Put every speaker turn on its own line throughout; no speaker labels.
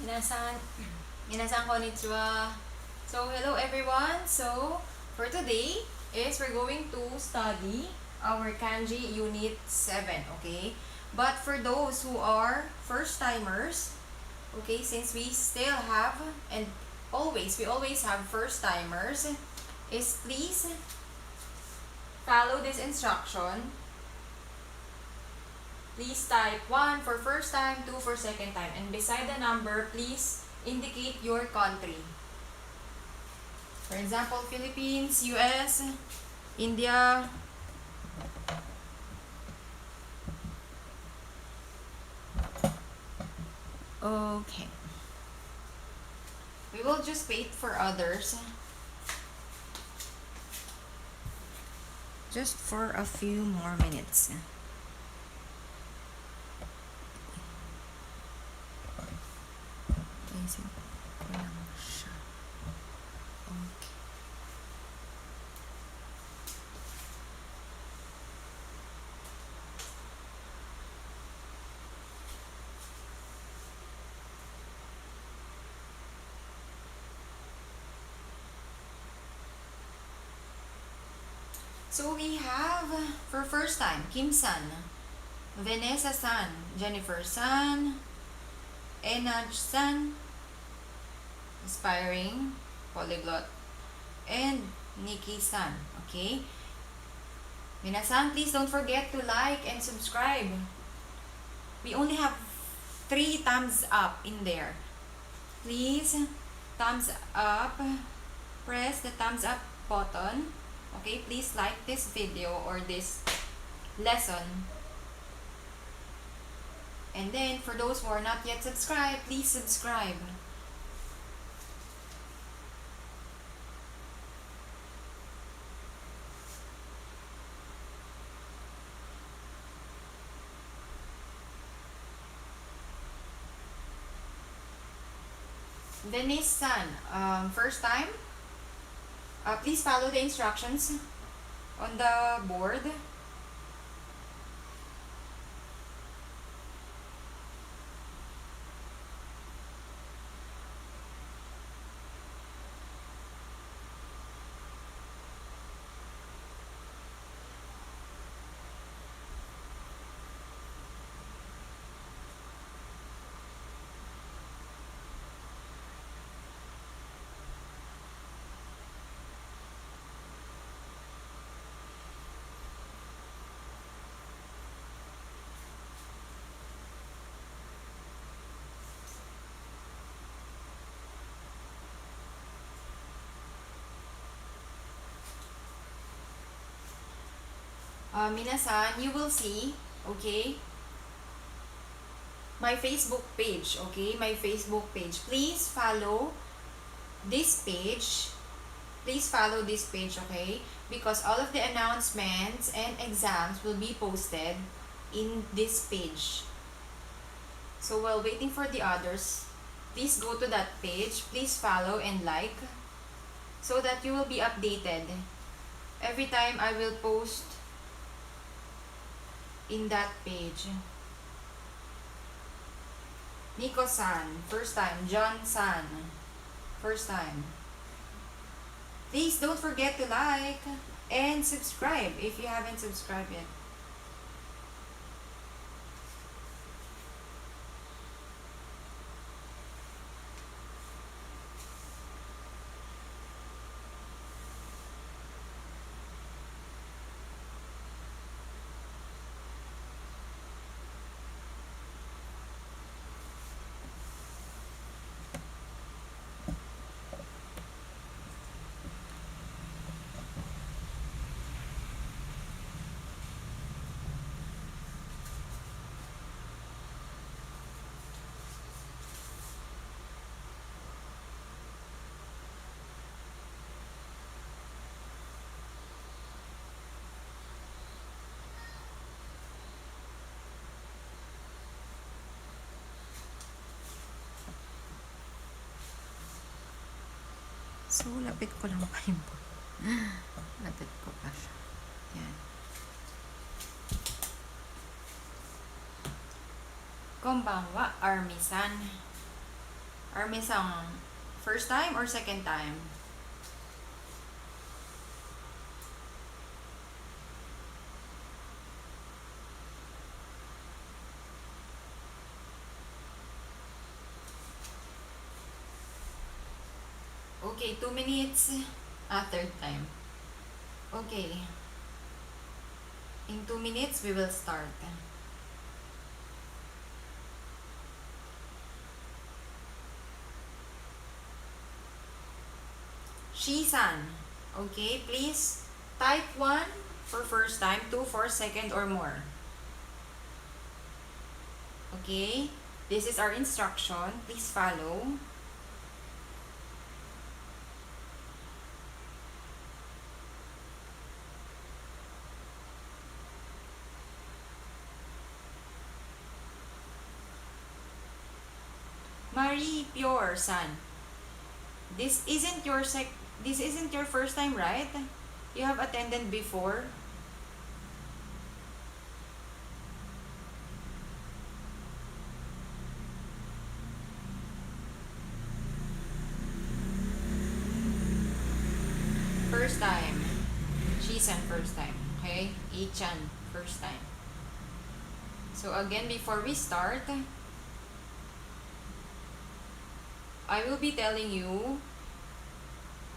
Minasan, minasan konnichiwa. So, hello everyone. So, for today is we're going to study our Kanji Unit 7, okay? But for those who are first-timers, okay, since we still have, and we always have first-timers, is please follow this instruction. Please type 1 for first time, 2 for second time. And beside the number, please indicate your country. For example, Philippines, US, India. Okay. We will just wait for others. Just for a few more minutes. So we have, for first time, Kim-san, Vanessa-san, Jennifer-san, Enaj-san, aspiring polyglot, and Nikki-san. Okay? Minasan, please don't forget to like and subscribe. We only have 3 thumbs up in there. Please, thumbs up. Press the thumbs up button. Okay, please like this video or this lesson. And then, for those who are not yet subscribed, please subscribe. Denise-san, first time, please follow the instructions on the board. Minasan, you will see, okay, my Facebook page, okay, my Facebook page. Please follow this page. Please follow this page, okay, because all of the announcements and exams will be posted in this page. So while waiting for the others, please go to that page. Please follow and like so that you will be updated every time I will post in that page. Nico-san, first time. John-san, first time. Please don't forget to like and subscribe if you haven't subscribed yet. So, lapit ko lang pa yung board. Lapit ko pa siya. Yan. Konbanwa, Army-san. Armisang first time or second time? Okay, 2 minutes. Third time. Okay. In 2 minutes, we will start. Shi-san. Okay, please type 1 for first time, 2 for second or more. Okay, this is our instruction. Please follow. Marie Pure San. This isn't your first time, right? You have attended before. First time. Shi-san first time. Okay? I-chan first time. So again, before we start, I will be telling you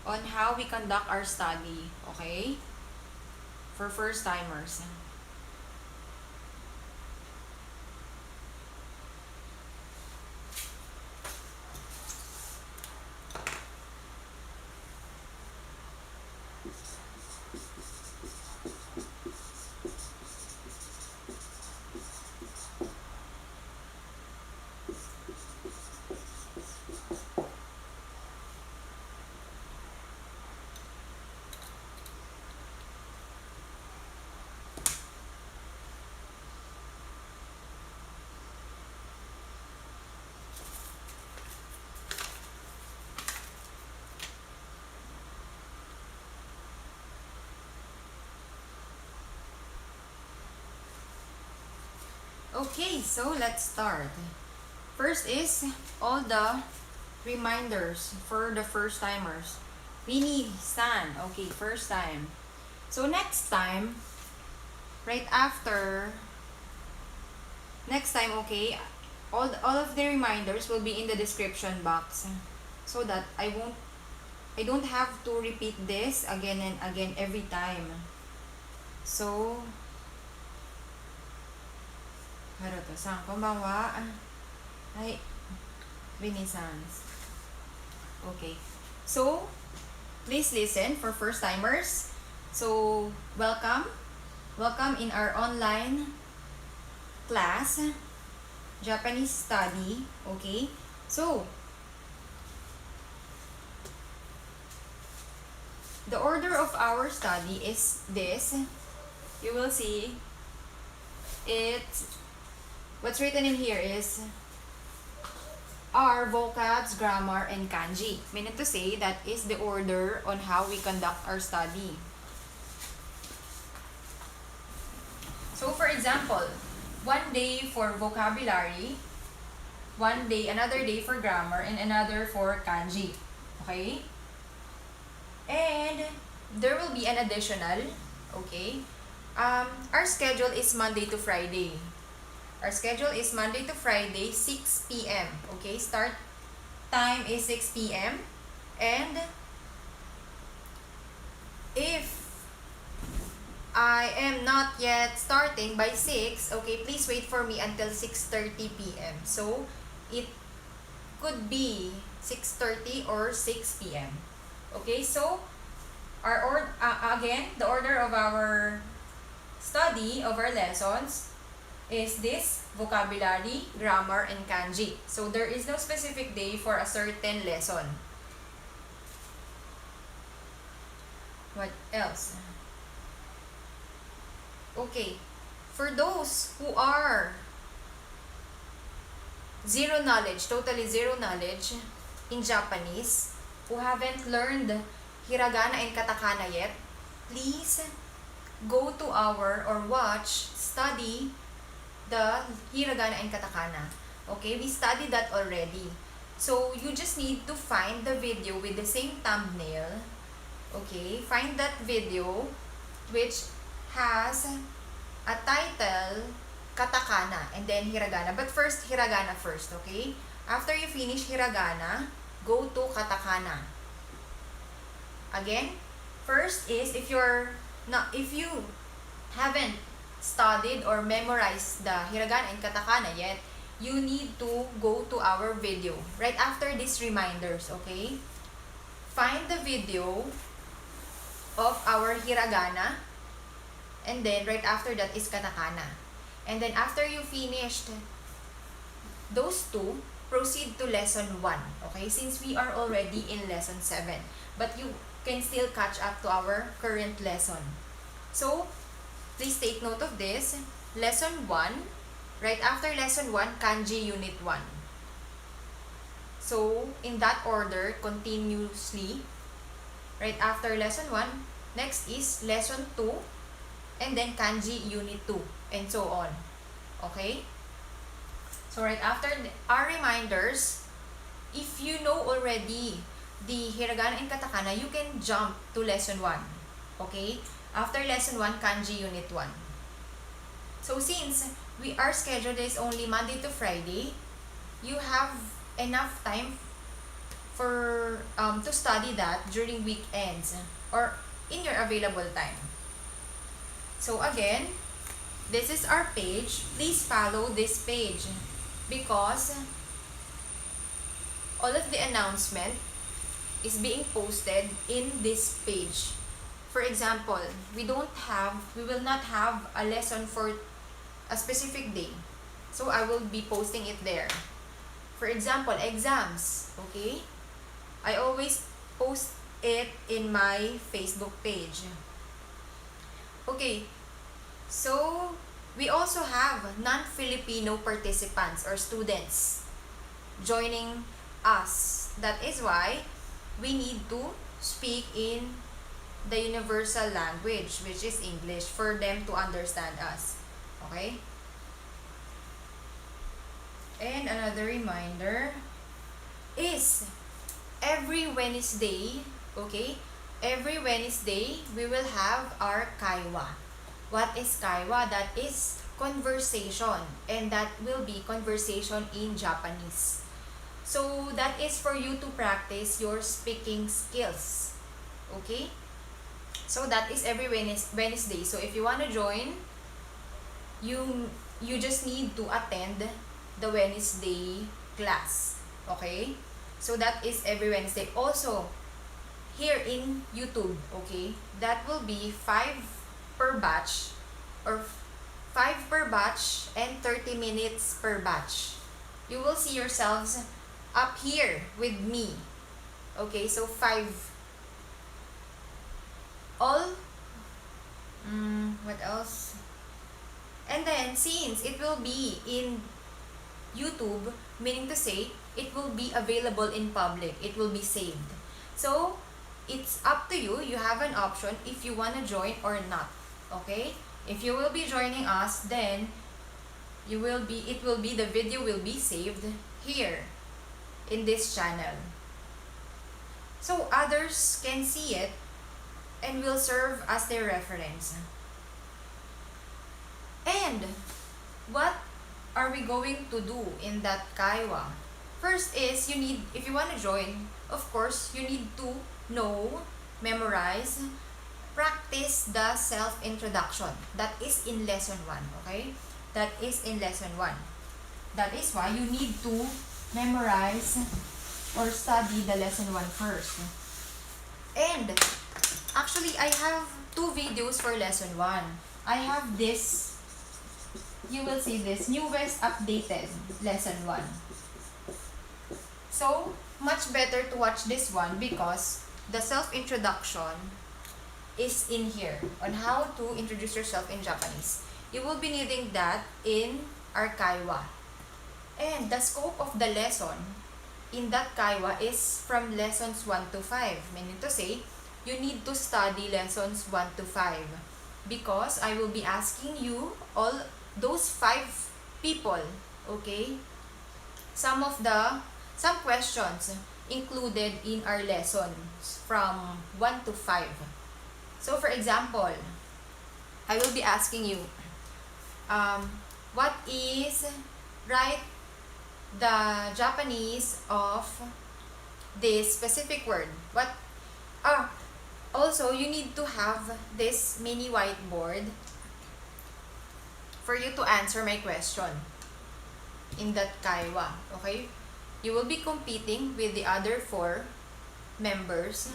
on how we conduct our study, okay? For first timers. Okay, so let's start. First is all the reminders for the first timers. Winnie-san, okay, first time. So next time, right after, okay, all of the reminders will be in the description box, so that I don't have to repeat this again and again every time. So, Haruto-san, konbanwa. Hi, Winnie-san. Okay. So, please listen for first timers. So, welcome. Welcome in our online class, Japanese study. Okay. So, the order of our study is this. You will see what's written in here is our vocabs, grammar, and kanji. Meaning to say, that is the order on how we conduct our study. So for example, one day for vocabulary, another day for grammar, and another for kanji. Okay? And there will be an additional, okay? Our schedule is Monday to Friday. Our schedule is Monday to Friday, 6 p.m. Okay, start time is 6 p.m. And if I am not yet starting by 6, okay, please wait for me until 6:30 p.m. So, it could be 6:30 or 6 p.m. Okay, so, again, the order of our study, of our lessons, is this: vocabulary, grammar, and kanji. So there is no specific day for a certain lesson. What else? Okay, for those who are totally zero knowledge in Japanese, who haven't learned hiragana and katakana yet, please go to study the hiragana and katakana. Okay, we studied that already. So you just need to find the video with the same thumbnail. Okay, find that video which has a title, katakana, and then hiragana. But first, hiragana first, okay? After you finish hiragana, go to katakana. Again, first is if you haven't studied or memorized the hiragana and katakana yet, you need to go to our video right after these reminders, okay? Find the video of our hiragana, and then right after that is katakana. And then after you finished those two, proceed to lesson 1, okay? Since we are already in lesson 7, but you can still catch up to our current lesson. So, please take note of this. Lesson 1, right after lesson 1, Kanji Unit 1. So, in that order, continuously, right after lesson 1, next is lesson 2, and then Kanji Unit 2, and so on. Okay? So, right after our reminders, if you know already the hiragana and katakana, you can jump to lesson 1. Okay? After lesson 1, Kanji Unit 1. So, since our schedule is only Monday to Friday, you have enough time for to study that during weekends or in your available time. So again, this is our page. Please follow this page because all of the announcement is being posted in this page. For example, we will not have a lesson for a specific day. So I will be posting it there. For example, exams, okay? I always post it in my Facebook page. Okay, so we also have non-Filipino participants or students joining us. That is why we need to speak in the universal language, which is English, for them to understand us. Okay? And another reminder is every Wednesday, okay? Every Wednesday, we will have our kaiwa. What is kaiwa? That is conversation, and that will be conversation in Japanese. So, that is for you to practice your speaking skills. Okay? So, that is every Wednesday. So, if you want to join, you just need to attend the Wednesday class. Okay? So, that is every Wednesday. Also, here in YouTube, okay, that will be 5 per batch or 5 per batch and 30 minutes per batch. You will see yourselves up here with me. Okay, so 5. What else? And then, since it will be in YouTube, meaning to say, it will be available in public. It will be saved. So, it's up to you. You have an option if you want to join or not. Okay? If you will be joining us, then the video will be saved here in this channel. So, others can see it and will serve as their reference. And, what are we going to do in that kaiwa? First is, if you want to join, of course, you need to know, memorize, practice the self-introduction. That is in lesson 1, okay? That is in lesson 1. That is why you need to memorize or study the lesson 1 first. And, actually, I have 2 videos for lesson 1. I have this, you will see this, newest updated lesson 1. So, much better to watch this one because the self-introduction is in here on how to introduce yourself in Japanese. You will be needing that in our kaiwa. And the scope of the lesson in that kaiwa is from lessons 1 to 5. Meaning to say, you need to study lessons 1 to 5 because I will be asking you all those 5 people, okay? Some of the some questions included in our lessons from 1 to 5. So for example, I will be asking you, what is, write the Japanese of this specific word. Also, you need to have this mini whiteboard for you to answer my question in that kaiwa. Okay? You will be competing with the other 4 members.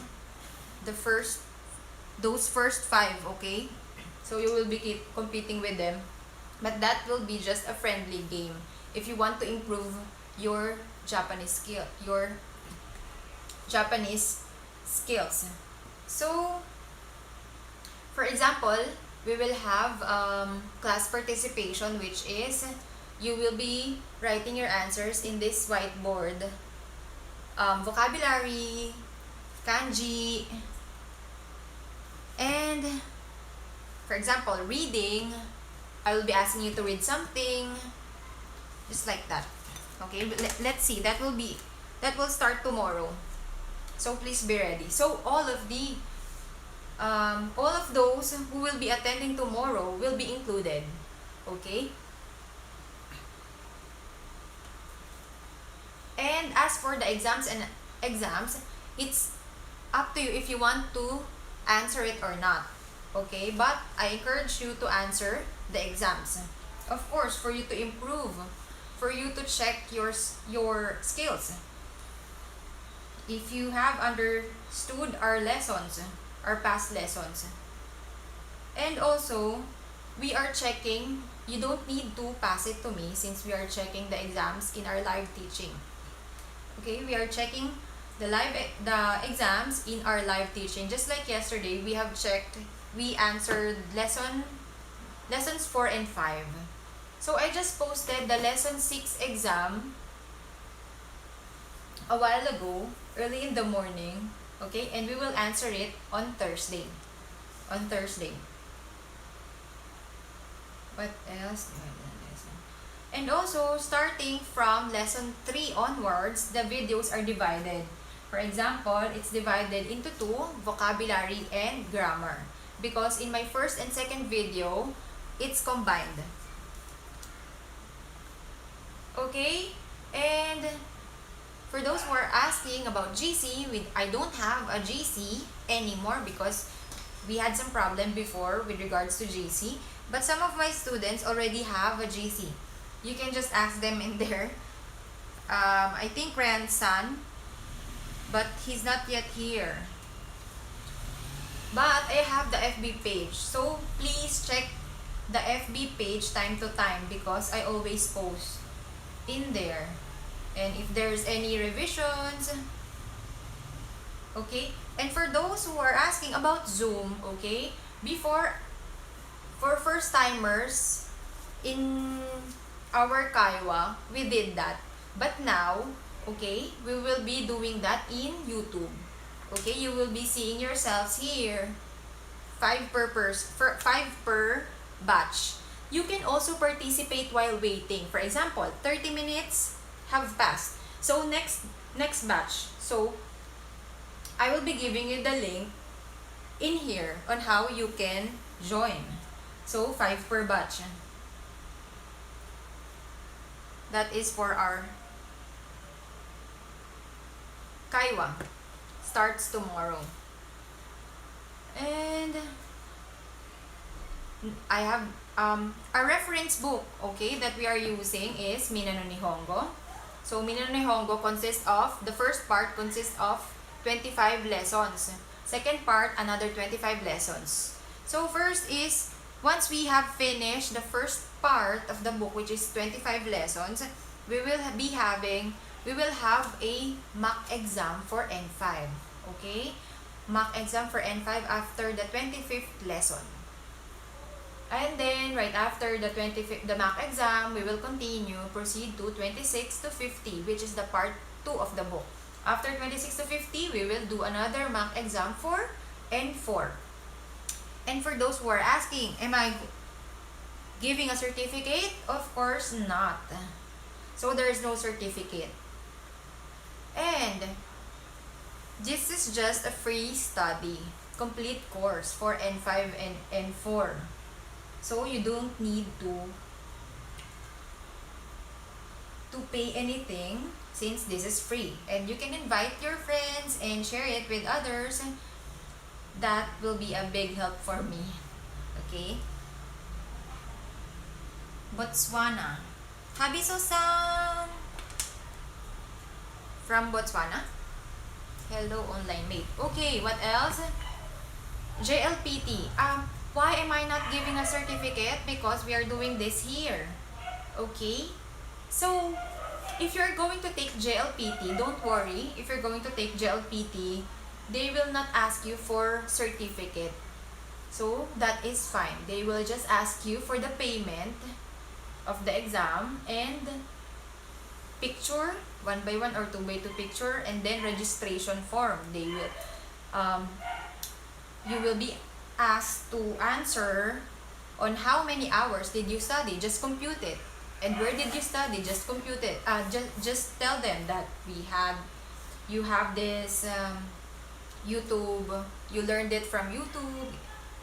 Those first 5, okay? So you will be competing with them. But that will be just a friendly game if you want to improve your Japanese skills. So, for example, we will have class participation, which is you will be writing your answers in this whiteboard. Vocabulary, kanji, and for example, reading, I will be asking you to read something, just like that. Okay, let's see, that will start tomorrow. So please be ready. So all of those who will be attending tomorrow will be included. Okay? And as for the exams, it's up to you if you want to answer it or not. Okay? But I encourage you to answer the exams. Of course, for you to improve, for you to check your skills. If you have understood our lessons, our past lessons. And also, we are checking, you don't need to pass it to me since we are checking the exams in our live teaching. Okay, we are checking the exams in our live teaching. Just like yesterday, we answered lessons 4 and 5. So I just posted the lesson 6 exam a while ago, early in the morning, okay? And we will answer it on Thursday. What else? And also, starting from lesson 3 onwards, the videos are divided. For example, it's divided into 2, vocabulary and grammar. Because in my first and second video, it's combined. Okay? And for those who are asking about GC, I don't have a GC anymore because we had some problem before with regards to GC. But some of my students already have a GC. You can just ask them in there. I think Ryan's son, but he's not yet here. But I have the FB page. So please check the FB page time to time because I always post in there. And if there's any revisions, okay? And for those who are asking about Zoom, okay? For first timers, in our Kaiwa, we did that. But now, okay, we will be doing that in YouTube. Okay, you will be seeing yourselves here. 5 per batch. You can also participate while waiting. For example, 30 minutes have passed. So next batch. So I will be giving you the link in here on how you can join. So 5 per batch. That is for our Kaiwa. Starts tomorrow. And I have a reference book, okay, that we are using is MINNA NO NIHONGO. So MINNA NO NIHONGO consists of, the first part consists of 25 lessons. Second part, another 25 lessons. So first is, once we have finished the first part of the book, which is 25 lessons, we will have a mock exam for N5. Okay? Mock exam for N5 after the 25th lesson. And then, right after the mock exam, we will proceed to 26 to 50, which is the part 2 of the book. After 26 to 50, we will do another mock exam for N4. And for those who are asking, am I giving a certificate? Of course not. So there is no certificate. And this is just a free study, complete course for N5 and N4. So you don't need to pay anything since this is free. And you can invite your friends and share it with others. That will be a big help for me. Okay? Botswana. Habiso-san from Botswana. Hello, online mate. Okay, what else? JLPT. Why am I not giving a certificate? Because we are doing this here. Okay? So, if you're going to take JLPT, don't worry. If you're going to take JLPT, they will not ask you for certificate. So, that is fine. They will just ask you for the payment of the exam and picture, 1x1 or 2x2 picture, and then registration form. They will, you will be asked to answer on how many hours did you study. Just compute it. And where did you study? Just compute it. Just tell them that you have this YouTube, you learned it from YouTube,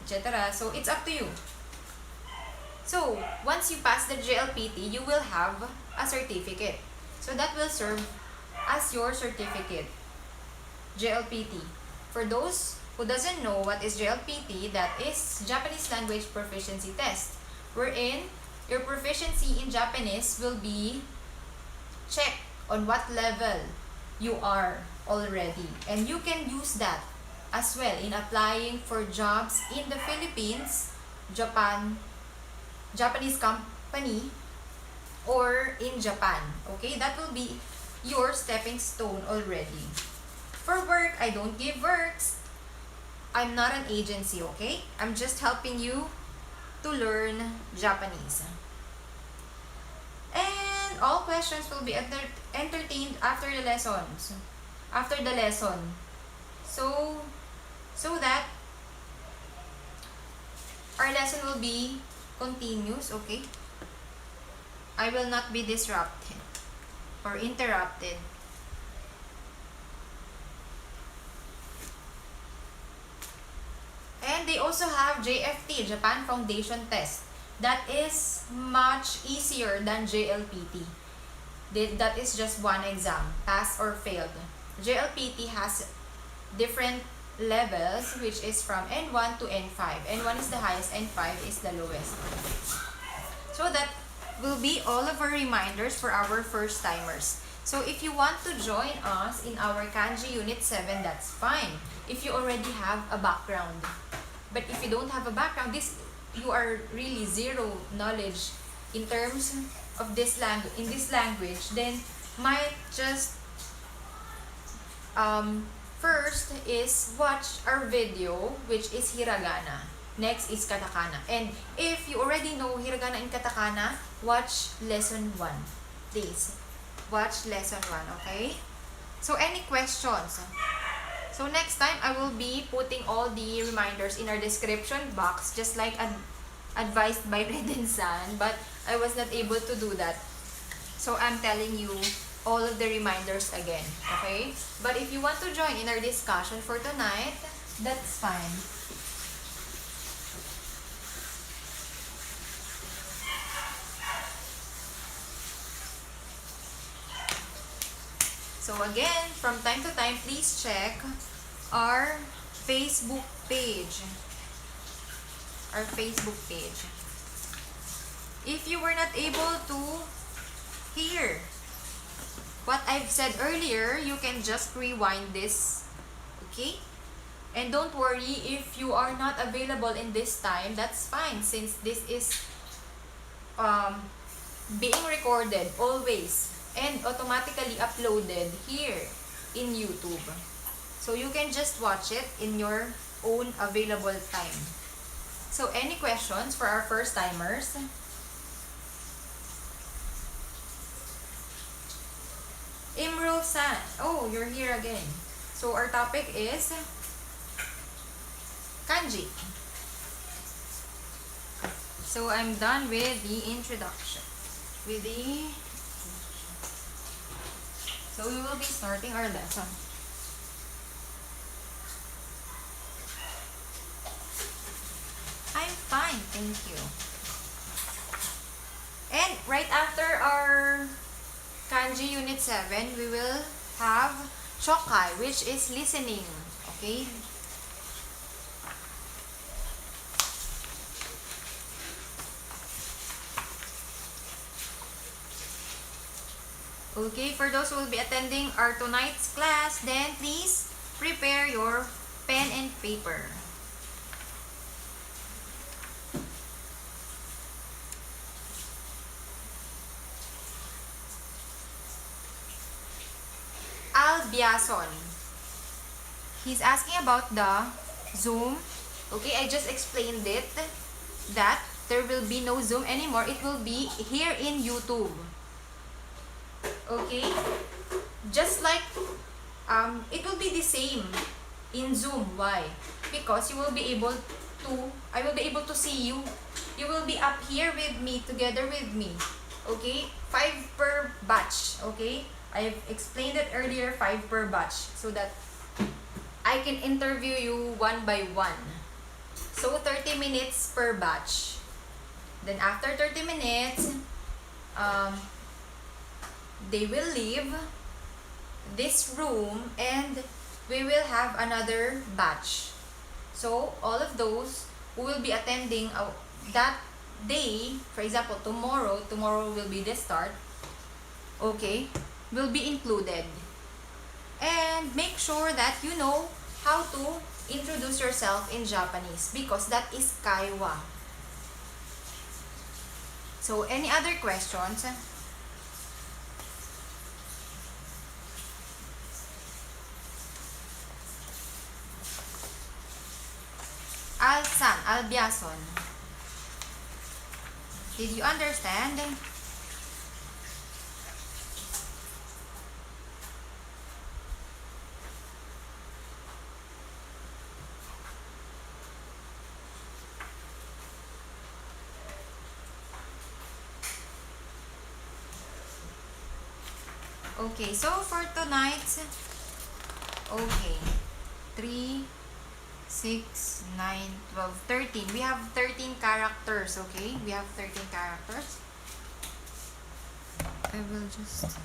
etc. So it's up to you. So once you pass the JLPT, you will have a certificate. So that will serve as your certificate. JLPT. For those who doesn't know what is JLPT, that is Japanese Language Proficiency Test, wherein your proficiency in Japanese will be checked on what level you are already. And you can use that as well in applying for jobs in the Philippines, Japanese company, or in Japan. Okay, that will be your stepping stone already. For work, I don't give works. I'm not an agency, okay? I'm just helping you to learn Japanese. And all questions will be entertained after the lessons. After the lesson. So that our lesson will be continuous, okay? I will not be disrupted or interrupted. And they also have JFT, Japan Foundation Test. That is much easier than JLPT. That is just one exam, pass or failed. JLPT has different levels, which is from N1 to N5. N1 is the highest, N5 is the lowest. So that will be all of our reminders for our first timers. So if you want to join us in our Kanji Unit 7, that's fine. If you already have a background. But if you don't have a background, you are really zero knowledge in terms of this language, then might just first is watch our video, which is hiragana. Next is katakana. And if you already know hiragana and katakana, watch lesson 1. Please watch lesson 1, okay? So any questions? So next time, I will be putting all the reminders in our description box, just like advised by Reden-san, but I was not able to do that. So I'm telling you all of the reminders again, okay? But if you want to join in our discussion for tonight, that's fine. So again, from time to time, please check our Facebook page. Our Facebook page. If you were not able to hear what I've said earlier, you can just rewind this, okay? And don't worry if you are not available in this time, that's fine, since this is being recorded always and automatically uploaded here in YouTube. So you can just watch it in your own available time. So any questions for our first timers? Imro-san, oh, you're here again. So our topic is Kanji. So I'm done with the introduction. So we will be starting our lesson. I'm fine, thank you. And right after our Kanji Unit 7, we will have Shokai, which is listening. Okay? Okay, for those who will be attending our tonight's class, then please prepare your pen and paper. Albiason. He's asking about the Zoom. Okay, I just explained it that there will be no Zoom anymore. It will be here in YouTube. Okay, just like it will be the same in Zoom. Why? Because you will be able to, I will be able to see you. You will be up here with me, together with me. Okay, 5 per batch. Okay, I've explained it earlier, 5 per batch, so that I can interview you one by one. So 30 minutes per batch. Then after 30 minutes, they will leave this room and we will have another batch. So all of those who will be attending that day, for example tomorrow will be the start, okay, will be included. And make sure that you know how to introduce yourself in Japanese, because that is kaiwa. So any other questions? Albiason. Did you understand? Okay, so for tonight's, okay, 3, 6, 9, 12, 13. We have 13 characters, okay? We have 13 characters. I will just...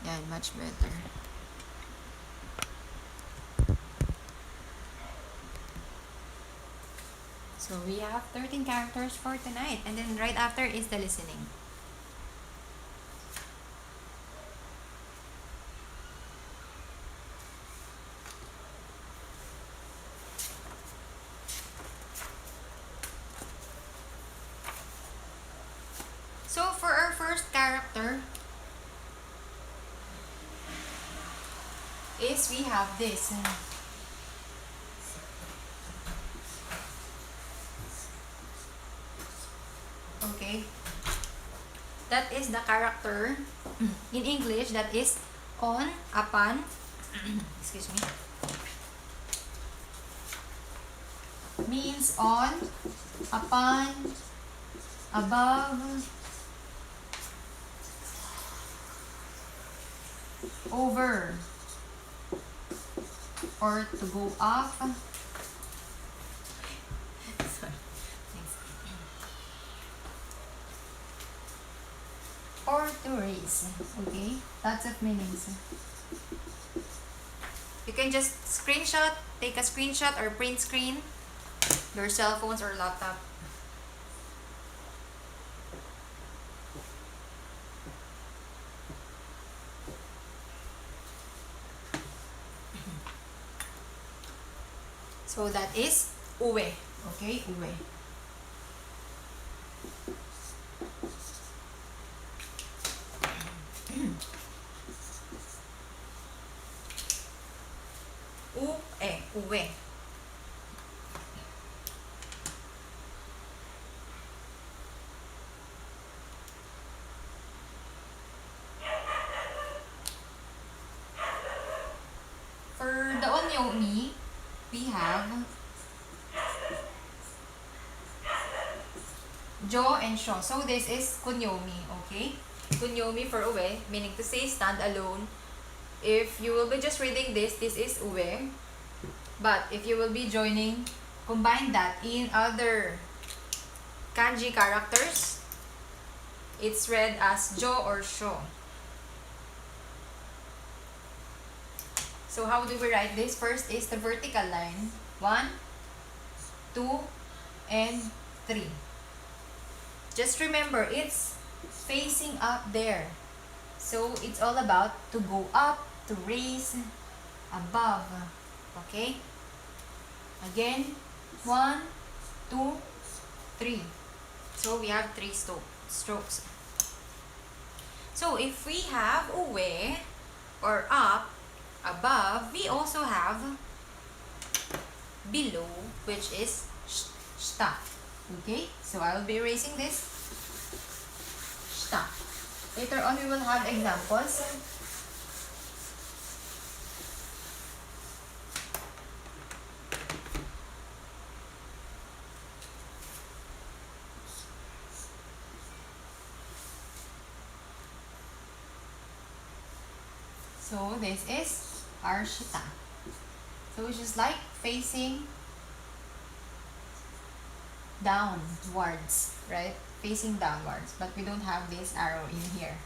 Yeah, much better. So we have 13 characters for tonight. And then right after is the listening. So for our first character is we have this. Okay. That is the character in English, that is on, upon, excuse me, means on, upon, above, over, or to go off. Sorry. Or to raise. Okay, lots of meanings. You can just screenshot, take a screenshot or print screen your cell phones or laptop. So that is uwe. Okay, uwe. Uwe. For the onyomi, we have jo and sho. So this is kunyomi, okay? kunyomi for uwe, meaning to say stand alone. If you will be just reading this is uwe. But if you will be combine that in other kanji characters, it's read as jo or sho. So how do we write this? First is the vertical line. 1, 2, and 3. Just remember, it's facing up there. So it's all about to go up, to raise, above. Okay? Again, 1, 2, 3. So we have 3 strokes. So if we have uwe or up, above, we also have below, which is shita. Okay? So I will be erasing this. Shita. Later on, we will have examples. So this is our shita. So it's just like facing downwards, right? Facing downwards, but we don't have this arrow in here.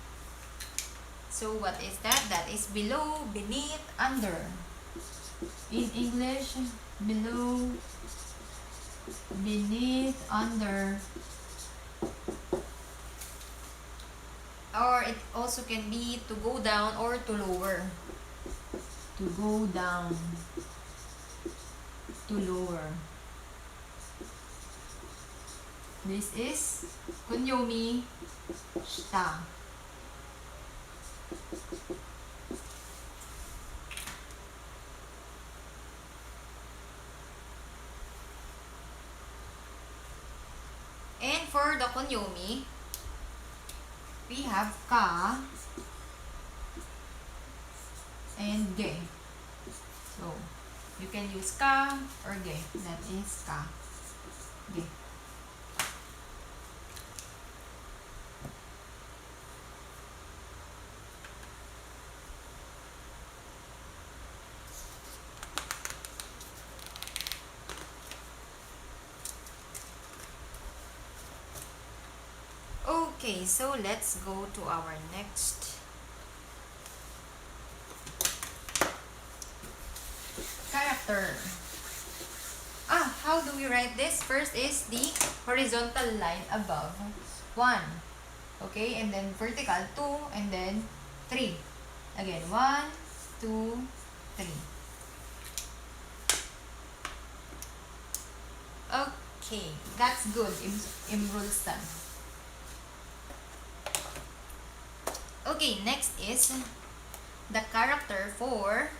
So what is that? That is below, beneath, under. In English, below, beneath, under. Or it also can be to go down or to lower. To go down, to lower. This is kunyomi shita. And for the kunyomi, we have ka and ge. So you can use ka or ge. That is ka, ge. Okay, so let's go to our next character. How do we write this? First is the horizontal line above 1. Okay, and then vertical 2, and then 3. Again, 1, 2, 3. Okay, that's good. Imrulstan. Okay, next is the character for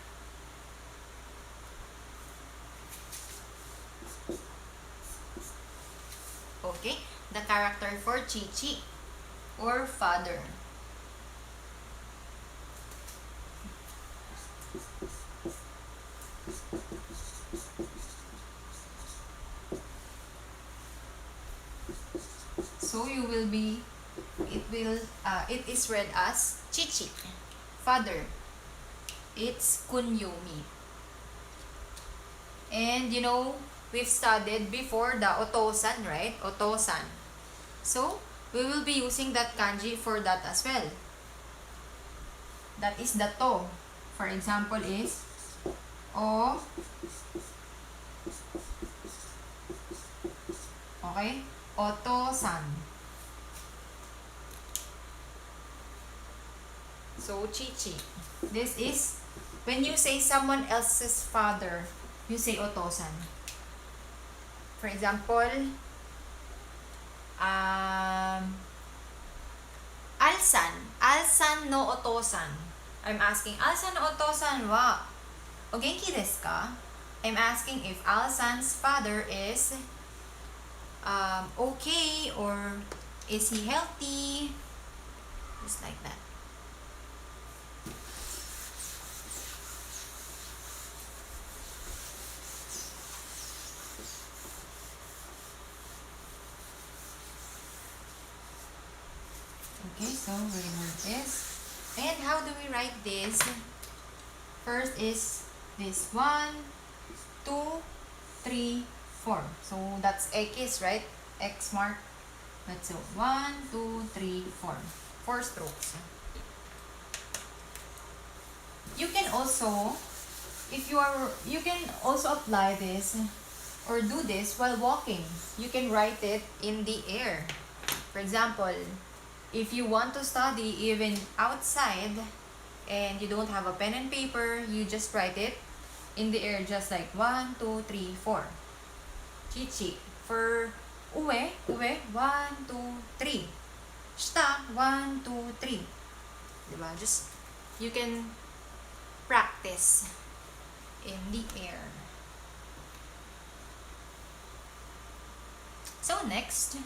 the character for Chichi or father. So you will be it is read as Chichi. Father, it's kunyomi. And you know, we've studied before the otosan, right? Otosan. So we will be using that kanji for that as well. That is the to. For example is o. Okay? Otosan. So, Chichi. This is, when you say someone else's father, you say otosan. For example, Alsan no otosan. I'm asking, Alsan no otosan wa o genki desu ka? I'm asking if Alsan's father is okay, or is he healthy? Just like that. Okay, so we remove this. And how do we write this? First is this 1, 2, 3, 4. So that's X, right? X mark. That's so 1, 2, 3, 4. 4 strokes. You can also, you can also apply this or do this while walking. You can write it in the air. For example, if you want to study even outside and you don't have a pen and paper, you just write it in the air, just like 1, 2, 3, 4. Chichi. For uwe, 1, 2, 3. Shita, 1, 2, 3. Diba? Just, you can practice in the air. So next,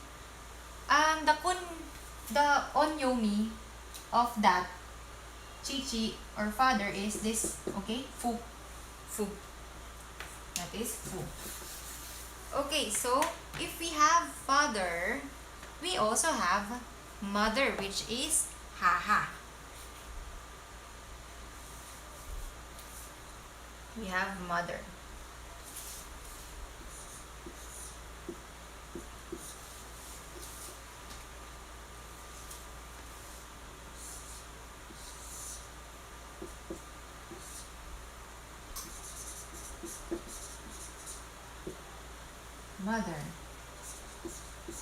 the onyomi of that Chichi or father is this, okay? Fu. That is fu. Okay, so if we have father, we also have mother, which is haha. We have mother. Mother.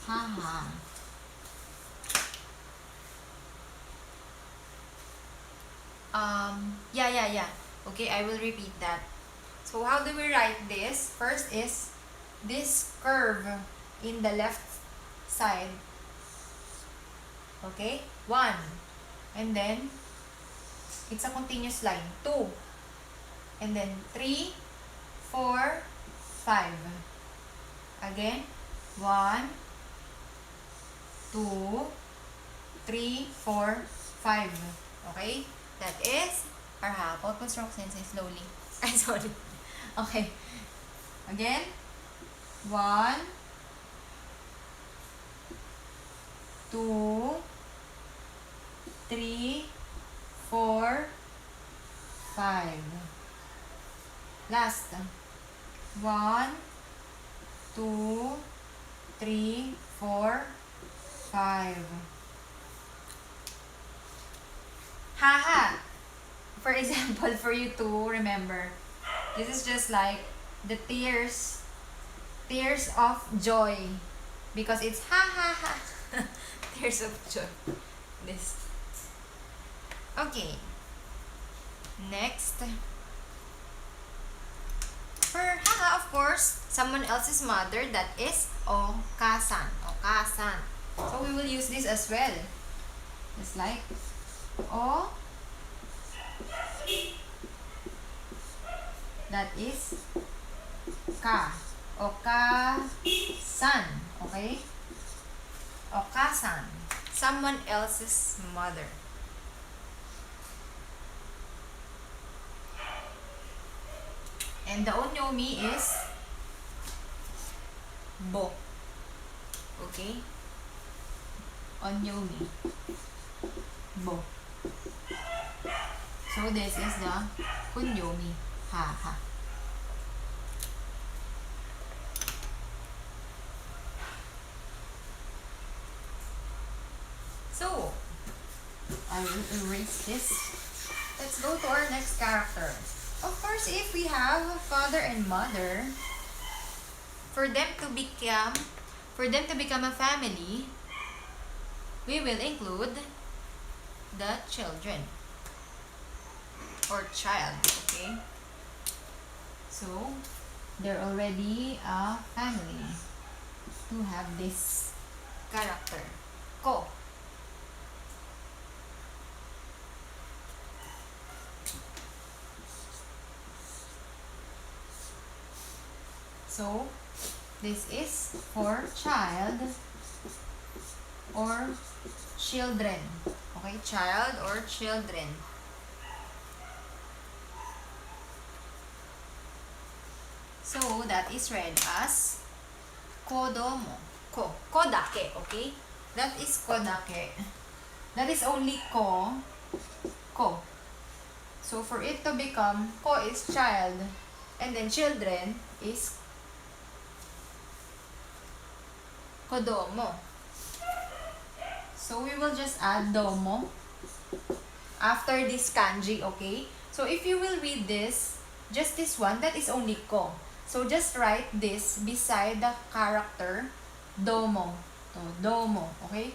Haha. Yeah. Okay, I will repeat that. So how do we write this? First is this curve in the left side. Okay? 1. And then, it's a continuous line. 2. And then 3, 4, 5. Again, 1, 2, 3, 4, 5. Okay? That is our half. Output stroke, Sensei, slowly. I'm sorry. Okay. Again, 1, 2, 3, 4, 5. Last. 1, 2, 3, 4, 5. Haha. For example, for you to remember, this is just like the tears of joy, because it's ha ha ha. Tears of joy. This. Okay. Next. For haha, of course, someone else's mother, that is okasan. Okasan. So we will use this as well. Just like o. That is ka. Okasan. Okay? Okasan. Someone else's mother. And the onyomi is bo. Okay? Onyomi. Bo. So this is the kunyomi. Haha. So, I will erase this. Let's go to our next character. Of course, if we have father and mother, for them to become a family, we will include the children or child, okay? So, they're already a family to have this character. Ko. So, this is for child or children. Okay, child or children. So, that is read as kodomo. Kodake, okay? That is kodake. That is only ko, ko. So for it to become, ko is child, and then children is kodomo. So we will just add domo after this kanji, okay? So if you will read this, just this one, that is only ko. So just write this beside the character domo. So, domo, okay?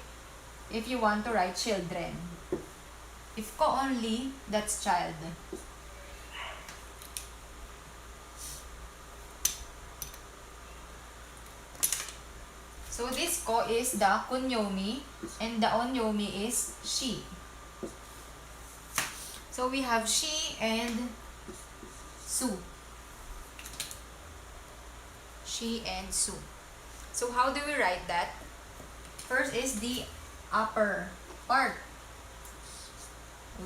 If you want to write children. If ko only, that's child. So this ko is the kunyomi and the onyomi is she. So we have she and su. She and su. So how do we write that? First is the upper part.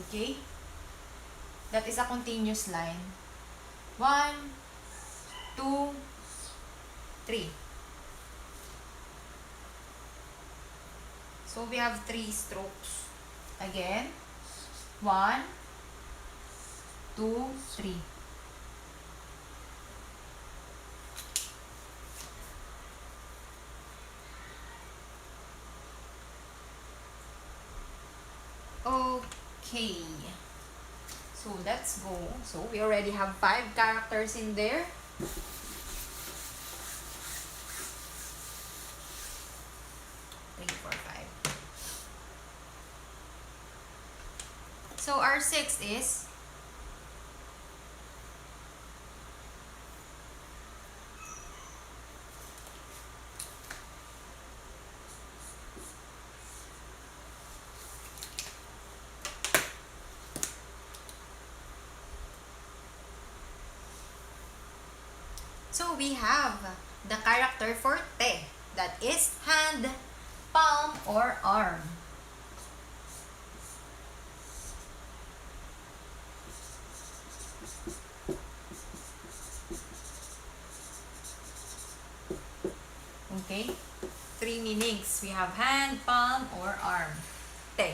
Okay? That is a continuous line. 1, 2, 3. So we have 3 strokes. Again, 1, 2, 3. Okay. So let's go. So we already have 5 characters in there. So our 6th is so we have the character for te, that is hand, palm, or arm. Okay, 3 meanings. We have hand, palm, or arm. Te.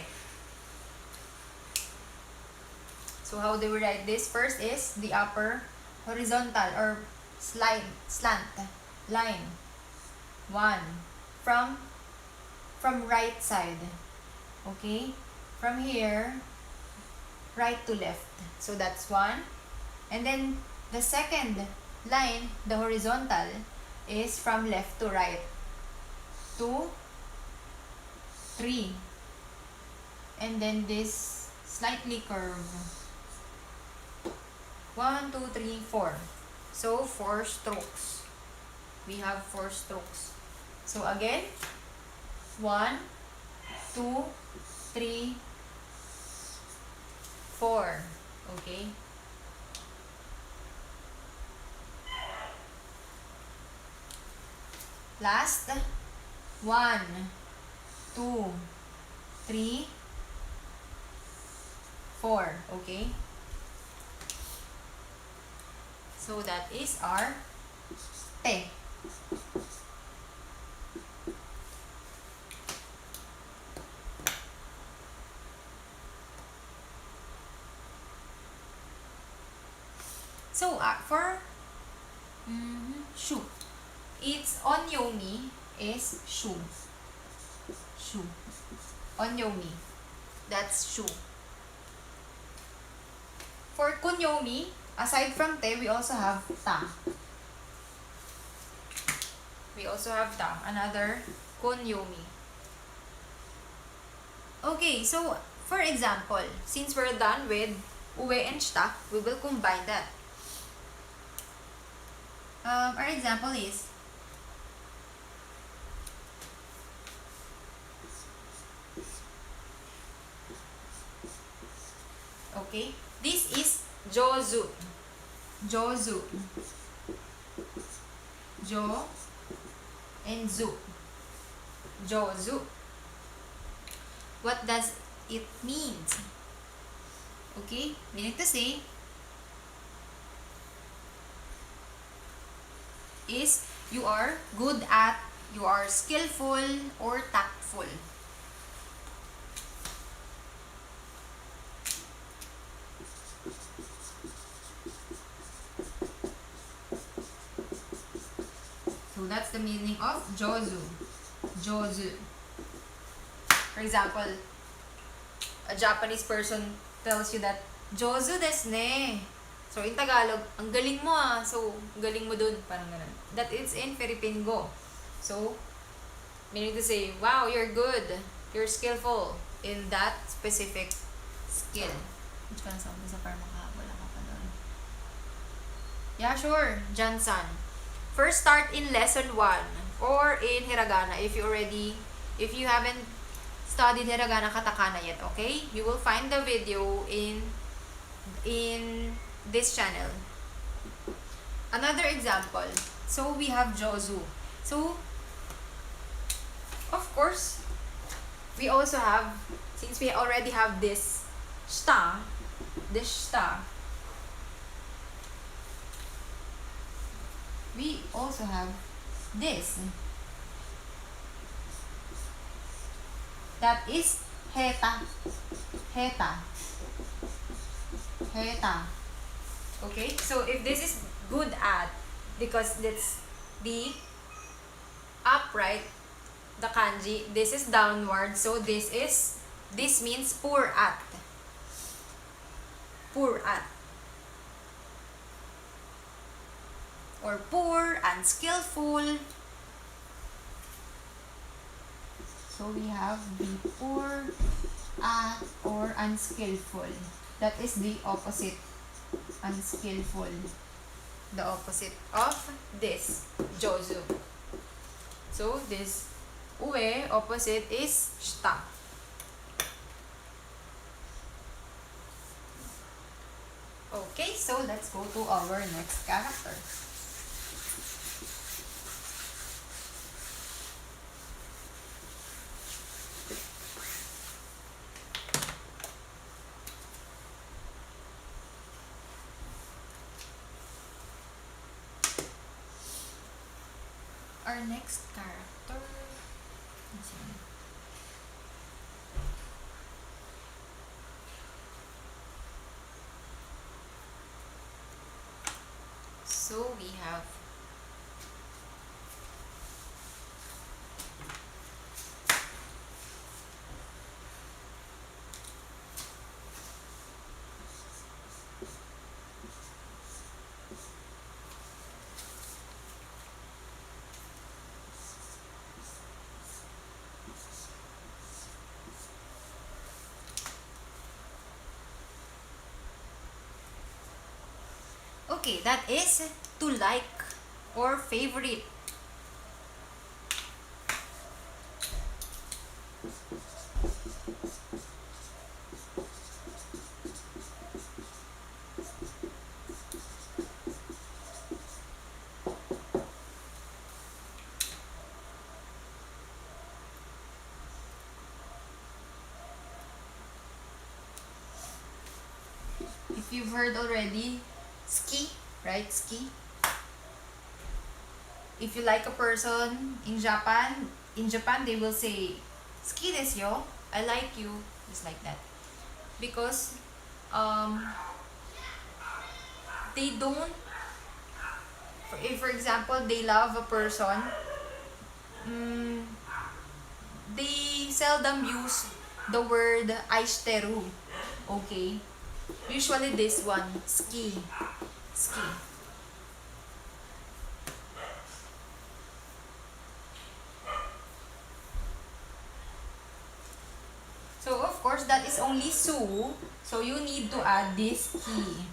So how do we write this? First is the upper horizontal or slant line. 1 from right side. Okay, from here right to left. So that's 1. And then the second line, the horizontal, is from left to right. 2, 3. And then this slightly curve. 1, 2, 3, 4. So 4 strokes. We have 4 strokes. So again, 1, 2, 3, 4. Okay. Last, 1, 2, 3, 4. Okay. So that is our te. So for shu, its onyomi is shu. Shu. Onyomi. That's shu. For kunyomi, aside from te, we also have ta. We also have ta, another kunyomi. Okay, so for example, since we're done with ue and shita, we will combine that. Our example is okay, this is jozu. Jozu. Jo and zu. Jozu. What does it mean? Okay, meaning to say is you are good at, you are skillful or tactful. that's the meaning of jozu. Jozu. For example, a Japanese person tells you that jozu desu ne. So in Tagalog, ang galing mo ah. So, galing mo dun. Parang ganun. That is in Filipino. So, meaning to say, wow, you're good. You're skillful in that specific skill. Which kind of sound is a parang makahabala ka pa doon. Yeah, sure. Jansan. First, start in lesson 1 or in hiragana if you haven't studied hiragana katakana yet, okay? You will find the video in this channel. Another example. So we have jozu. So of course, we also have, since we already have this shita, we also have this. That is heta. Okay, so if this is good at, because that's the upright, the kanji, this is downward, so this means poor at. Or poor, unskillful. So we have the poor at or unskillful. That is the opposite. Unskillful. The opposite of this jozu. So this ue opposite is shita. Okay, so let's go to our next character. Our next character. So we have okay, that is to like or favorite. If you've heard already, ski, right? Ski. If you like a person in Japan they will say, "Ski desu yo," I like you, just like that. Because they don't, if for example they love a person, they seldom use the word aishiteru. Okay, usually this one, ski. So of course that is only su, so you need to add this ki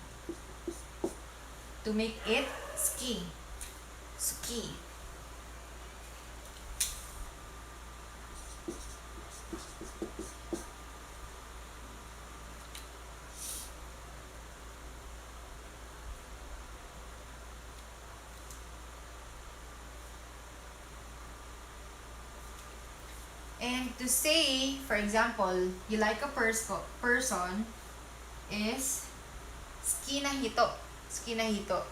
to make it ski. And to say, for example, you like a person is suki na hito.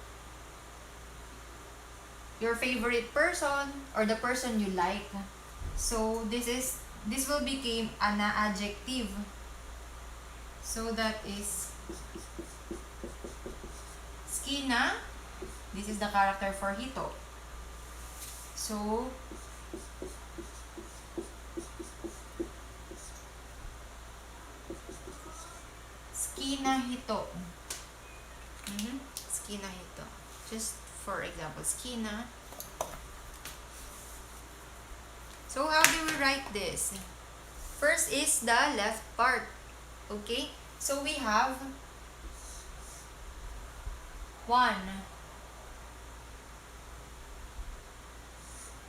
Your favorite person or the person you like. So this will become an adjective. So that is suki na. This is the character for hito. So, skina-hito. Skina-hito. Just for example, skina. So, how do we write this? First is the left part. Okay? So, we have 1,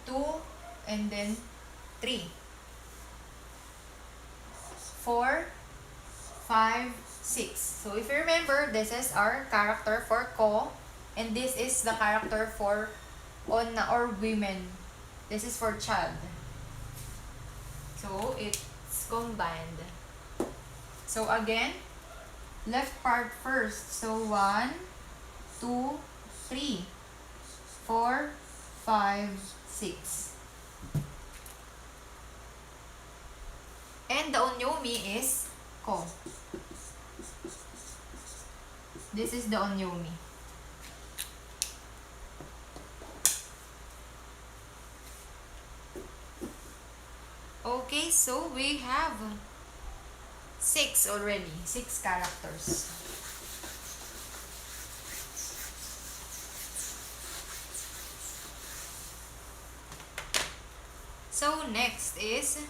2, and then 3. 4, 5, 6. So, if you remember, this is our character for ko, and this is the character for onna or women. This is for child. So, it's combined. So, again, left part first. So, 1, 2, 3, 4, 5, 6. And the onyomi is ko. This is the onyomi. Okay, so we have 6 already. 6 characters. So next is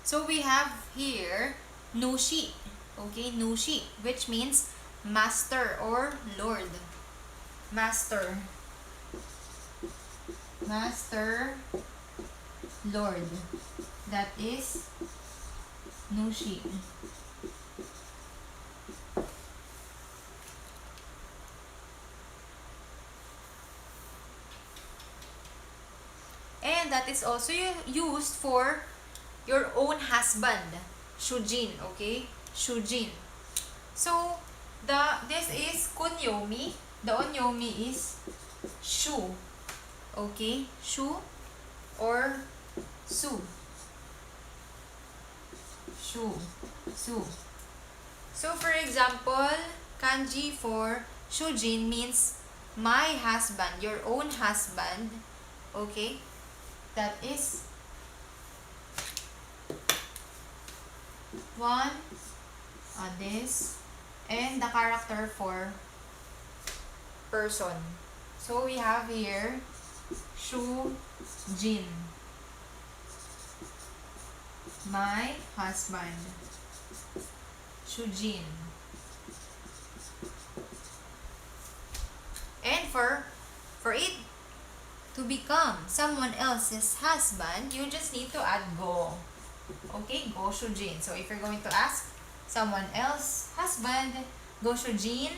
so we have here Nushi. Okay, Nushi, which means master or lord. Master. Master, lord. That is Nushi. And that is also used for your own husband. Shujin, okay? Shujin. So, this is kunyomi. The onyomi is shu. Okay? Shu or su. Shu. Su. So, for example, kanji for Shujin means my husband, your own husband. Okay? That is 1, this, and the character for person. So we have here Shujin, my husband. Shujin. And for it to become someone else's husband, you just need to add go. Okay, go Shujin. So if you're going to ask someone else husband, go Shujin,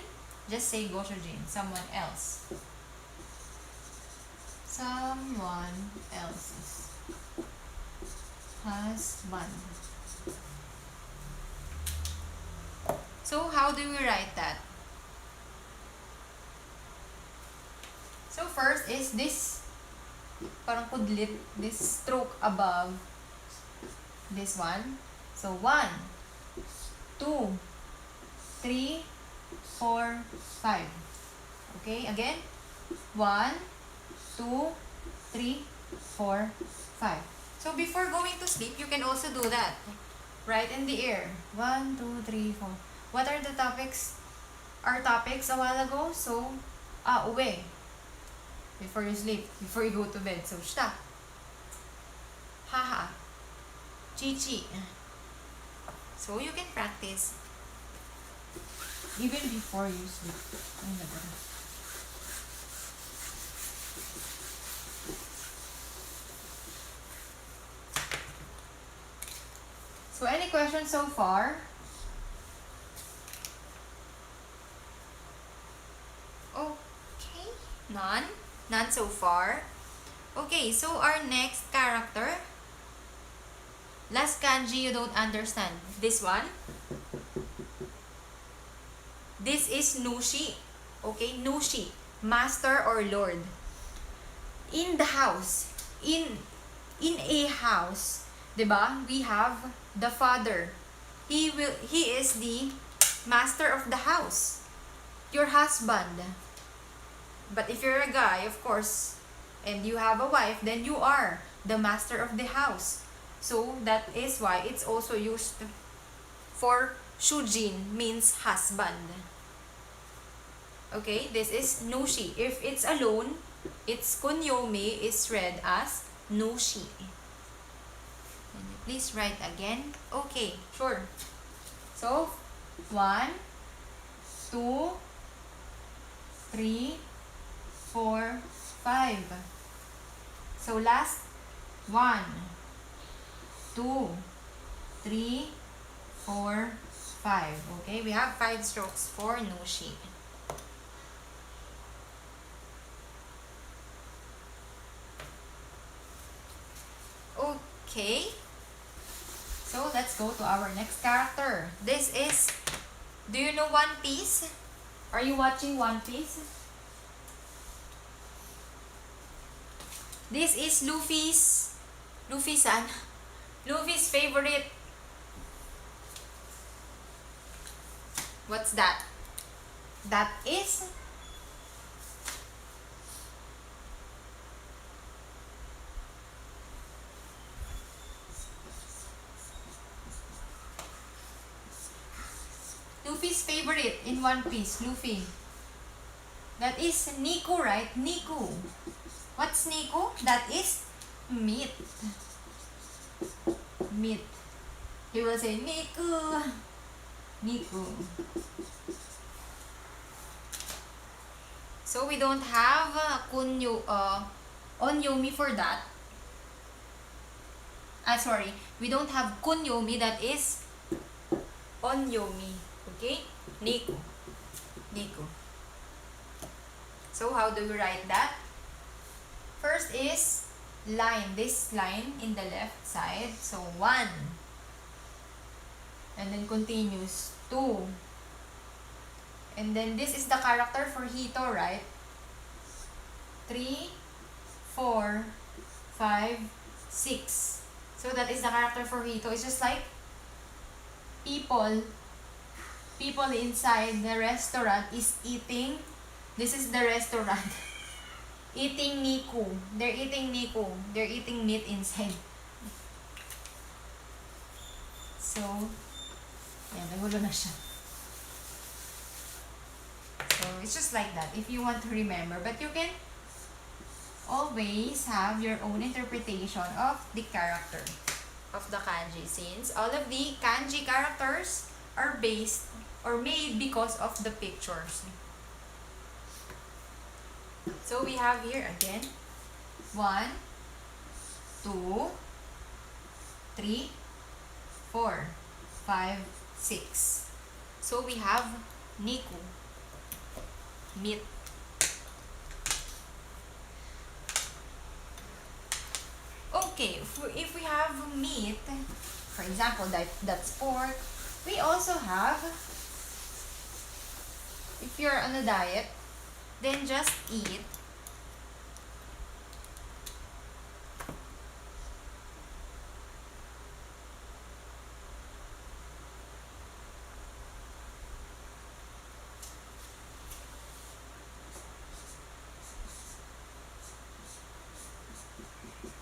just say go Shujin. Someone else. Someone else's husband. So how do we write that? So first is this parang kudlit, this stroke above this one. So 1, 2, 3, 4, 5. Okay, again. 1, 2, 3, 4, 5. So before going to sleep, you can also do that. Right in the air. 1, 2, 3, 4. What are the topics? Our topics a while ago. So, uwi. Before you sleep, before you go to bed. So, shta. Haha. Chichi. So, you can practice even before you sleep. So, any questions so far? Okay. None? None so far? Okay, so our next character. Last kanji you don't understand. This one. This is Nushi. Okay, Nushi, master or lord. In the house, in a house, 'di ba? We have the father. He is the master of the house. Your husband. But if you're a guy, of course, and you have a wife, then you are the master of the house. So that is why it's also used for Shujin, means husband. Okay, this is Nushi. If it's alone, its kunyomi is read as Nushi. Can you please write again? Okay, sure. So, 1, 2, 3, 4, 5. So last, 1, 2, 3, 4, 5. Okay, we have 5 strokes for Nushi. Okay, so let's go to our next character. This is, do you know One Piece? Are you watching One Piece? This is Luffy's favorite. What's that? That is Luffy's favorite in One Piece, Luffy. That is Nico, right? Nico. What's Nico? That is meat. Meat. He will say Nico. Nico. So we don't have onyomi for that. Sorry, we don't have kunyomi, that is onyomi. Okay? Nico. Nico. So how do we write that? First is line, this line in the left side. So 1. And then continues 2. And then this is the character for Hito, right? 3, 4, 5, 6. So that is the character for Hito. It's just like people inside the restaurant is eating. This is the restaurant. Eating Nico. They're eating Nico. They're eating meat inside. So, yan, nagulo na siya. So, it's just like that if you want to remember. But you can always have your own interpretation of the character of the kanji, since all of the kanji characters are based or made because of the pictures. So we have here again 1, 2, 3, 4, 5, 6. So we have Nico, meat. Okay, if we have meat, for example, that's pork, we also have, if you're on a diet, then just eat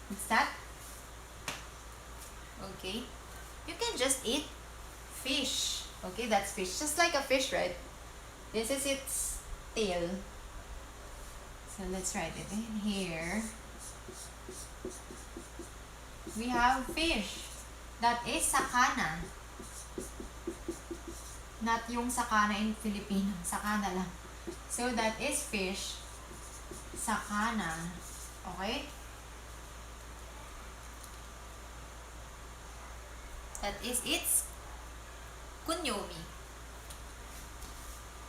what's that? Okay, you can just eat fish. Okay, that's fish, just like a fish, right? This is its tail. So let's write it in here. We have fish. That is sakana. Not yung sakana in Filipino. Sakana lang. So that is fish. Sakana. Okay? That is its kunyomi.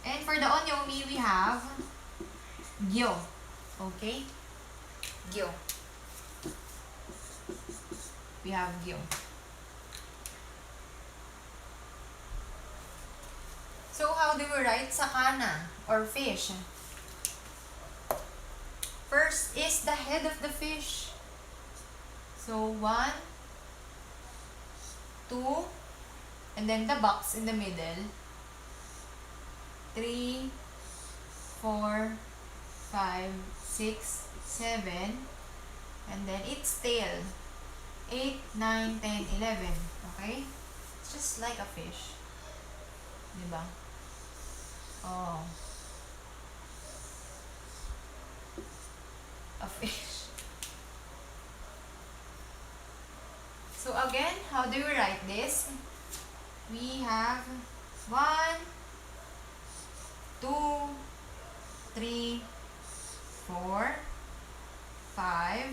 And for the onyomi, we have gyo. Okay? Gyo. We have gyo. So So, how do we write sakana or fish? First is the head of the fish. So, 1, 2, and then the box in the middle. 3, 4, 5, 6, 7, and then its tail. 8, 9, 10, 11. Okay? It's just like a fish. Diba? Oh. A fish. So again, how do we write this? We have 1, 2, 3, 4, 5,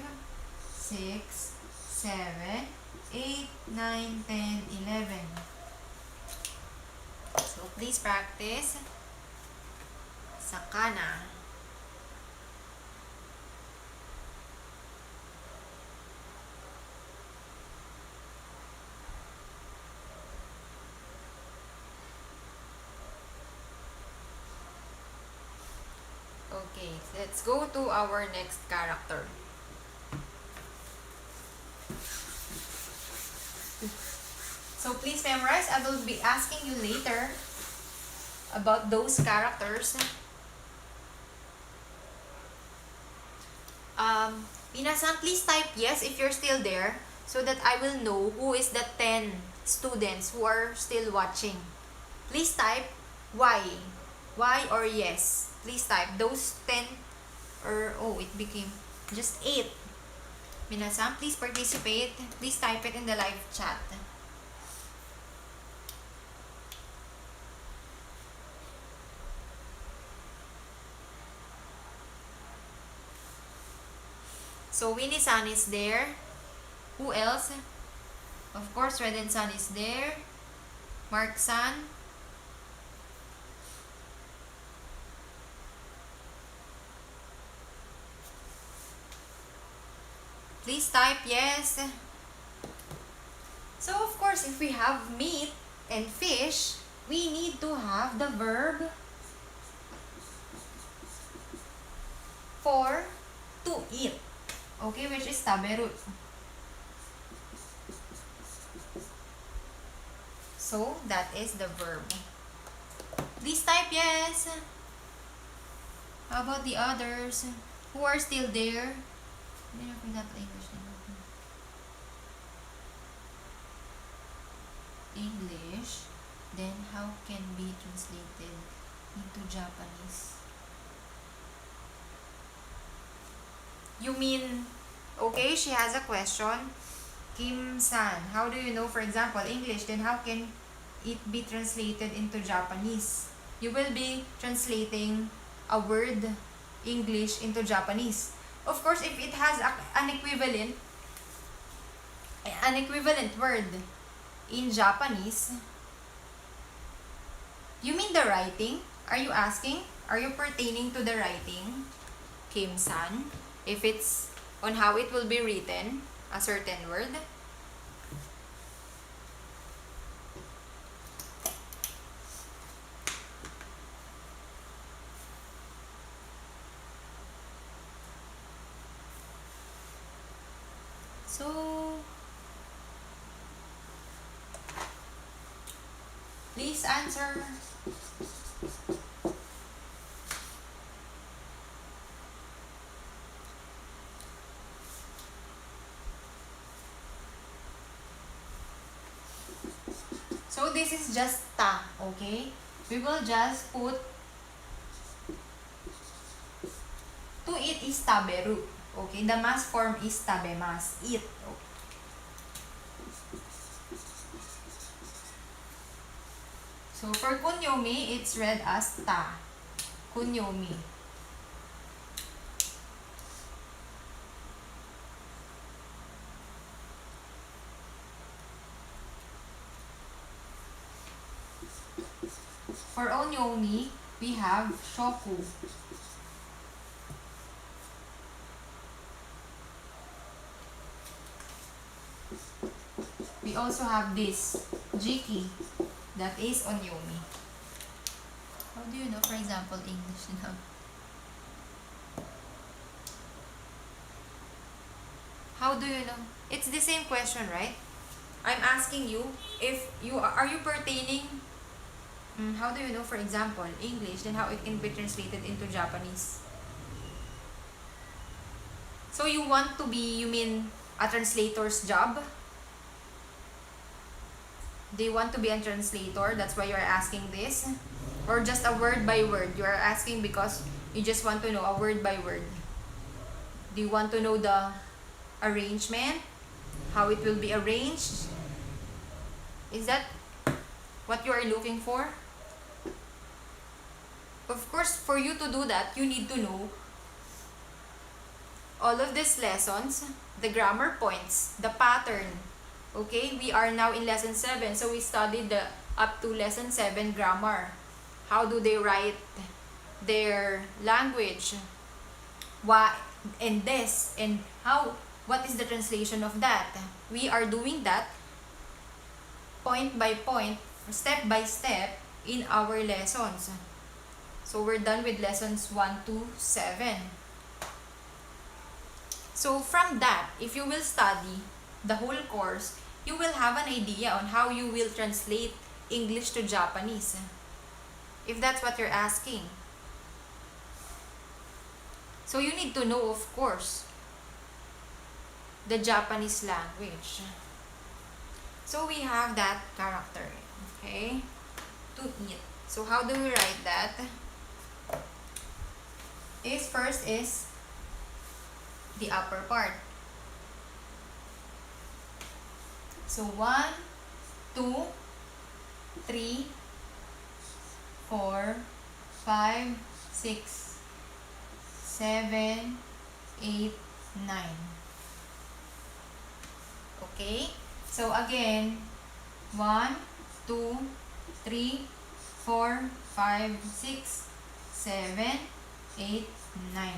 6, 7, 8, 9, 10, 11. So please practice sakana. Okay, let's go to our next character. So please memorize. I will be asking you later about those characters. Minasan, please type yes if you're still there so that I will know who is the 10 students who are still watching. Please type Y or yes. Please type those 10 or oh, it became just 8. Minasan, please participate. Please type it in the live chat. So Winnie-san is there. Who else? Of course, Reden-san is there. Mark-san. Please type yes. So of course, if we have meat and fish, we need to have the verb for to eat. Okay, which is taberu. So that is the verb. Please type yes. How about the others who are still there? English, then how can be translated into Japanese? You mean, okay, she has a question. Kim-san, how do you know, for example, English, then how can it be translated into Japanese? You will be translating a word, English, into Japanese. Of course, if it has an equivalent word in Japanese, you mean the writing? Are you asking? Are you pertaining to the writing, Kim-san? If it's on how it will be written, a certain word. So, please answer. So this is just ta, okay? We will just put to eat is taberu, okay? The mass form is tabemas, eat. Okay. So for kunyomi, it's read as ta, kunyomi. For onyomi, we have shoku. We also have this, jiki, that is onyomi. How do you know, for example, English now? How do you know? It's the same question, right? I'm asking you if you are you pertaining. How do you know, for example, English, then how it can be translated into Japanese? So you want to be, you mean, a translator's job? Do you want to be a translator? That's why you're asking this? Or just a word by word? You are asking because you just want to know a word by word. Do you want to know the arrangement? How it will be arranged? Is that what you are looking for? Of course, for you to do that, you need to know all of these lessons, the grammar points, the pattern. Okay, we are now in lesson 7, so we studied the up to lesson 7 grammar. How do they write their language? Why and this, and how, what is the translation of that? We are doing that point by point, step by step in our lessons. So we're done with lessons 1 to 7. So from that, if you will study the whole course, you will have an idea on how you will translate English to Japanese. If that's what you're asking. So you need to know, of course, the Japanese language. So we have that character, okay? To eat. So how do we write that? First is the upper part. So 1, 2, 3, 4, 5, 6, 7, 8, 9. Okay? So again, 1, 2, 3, 4, 5, 6, 7, 8, 9.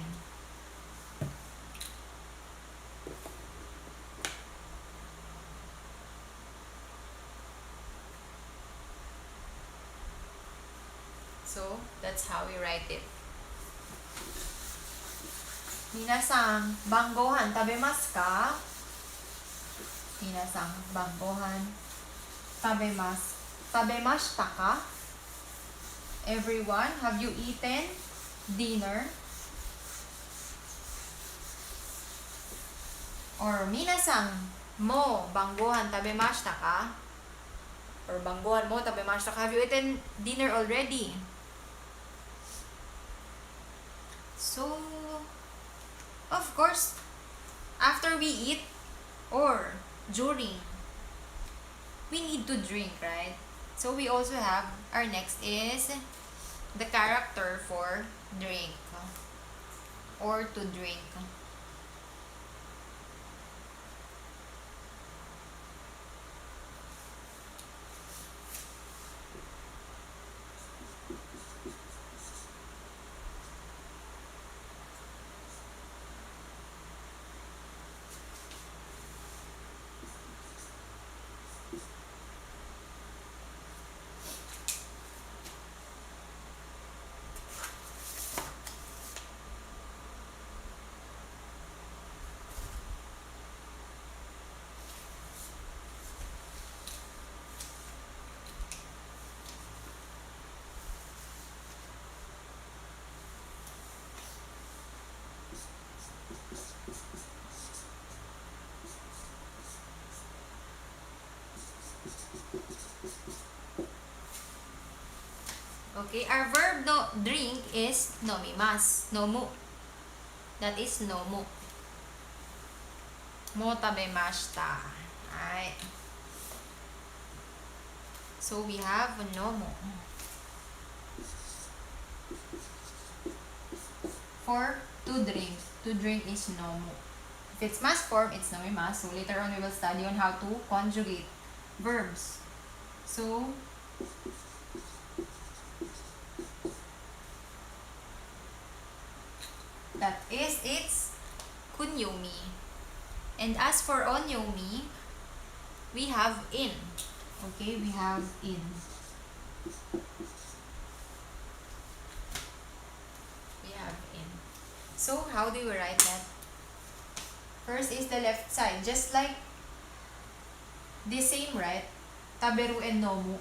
So that's how we write it. Minasan, bangohan tabemasu ka? Minasan, bangohan tabemashita ka? Everyone, have you eaten dinner? Or minasan mo bangohan tabemashita ka? Or bangohan mo tabemashita ka? Have you eaten dinner already? So, of course, after we eat or during, we need to drink, right? So we also have, our next is the character for drink or to drink. Okay, our verb no drink is nomimasu, nomu. That is nomu. Mo tabemashita. Alright. So we have nomu. For to drink. To drink is nomu. If it's mass form, it's nomimasu. So later on we will study on how to conjugate verbs. So that is its kunyomi. And as for onyomi, we have in. Okay, we have in. So, how do you write that? First is the left side. Just like the same, right? Taberu and nomu.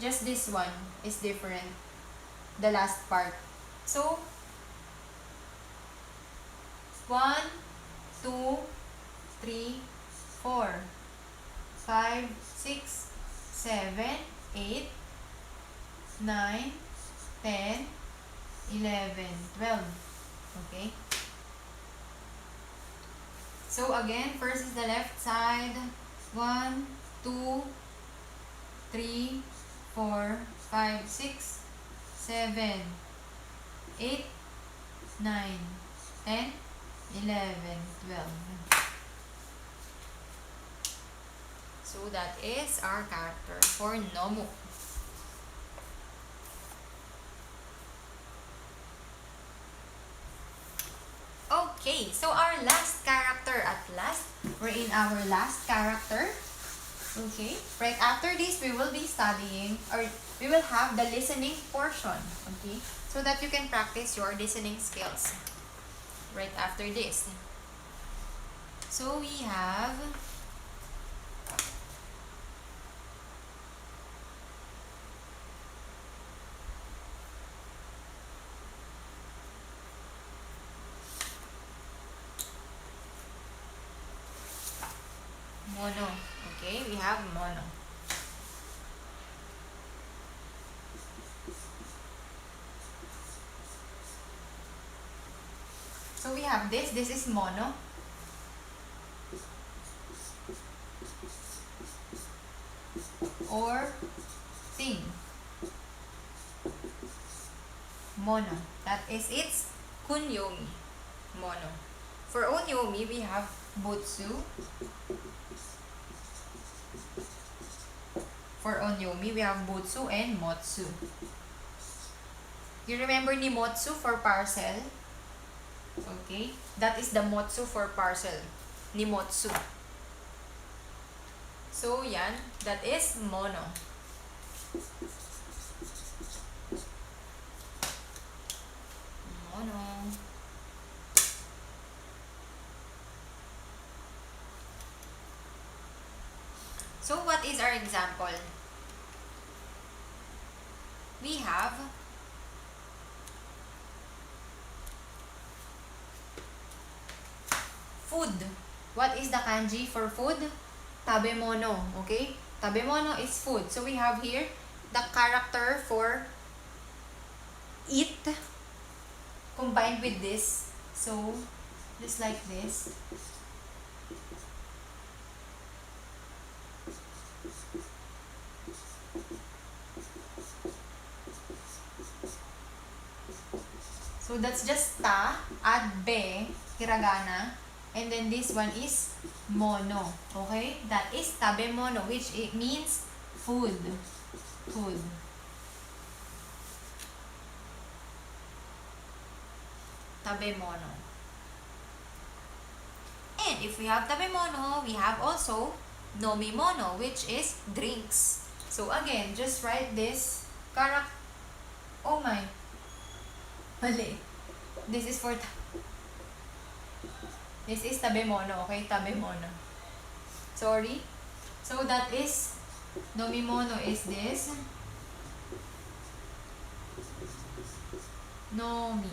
Just this one is different. The last part. So, 1, 2, 3, 4, 5, 6, 7, 8, 9, 10, 11, 12. Okay? So again, first is the left side. 1, 2, 3, 4, 5, 6, 7, 8, 9, 10, 11, 12. So that is our character for nomu. Okay, so our last character at last. We're in our last character. Okay, right after this, we will be studying, or we will have the listening portion. Okay, so that you can practice your listening skills right after this. So we have mono. Okay, we have mono. So we have this. This is mono. Or thing. Mono. That is its kunyomi. Mono. For onyomi, we have butsu. For onyomi, we have butsu and motsu. You remember ni motsu for parcel? Okay, that is the motsu for parcel. Ni motsu. So yan, that is mono. Mono. So what is our example? We have food. What is the kanji for food? Tabemono. Okay? Tabemono is food. So we have here the character for eat combined with this. So just like this. So that's just ta, add be, hiragana, and then this one is mono. Okay? That is tabemono, which it means food. Food. Tabemono. And if we have tabemono, we have also nomimono, which is drinks. So again, just write this character. Oh my. Mali. This is for this is tabemono, okay? Tabemono. Sorry. So that is nomimono is this. Nomi.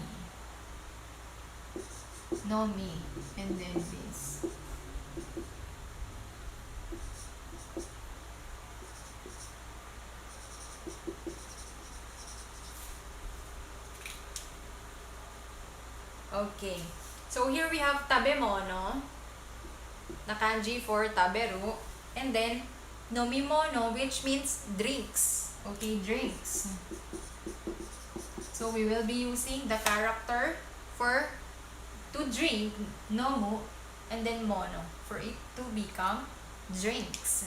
Nomi. And then this. Okay. So here we have tabemono, the kanji for taberu, and then nomimono, which means drinks. Okay, drinks. So we will be using the character for to drink, nomu, and then mono, for it to become drinks.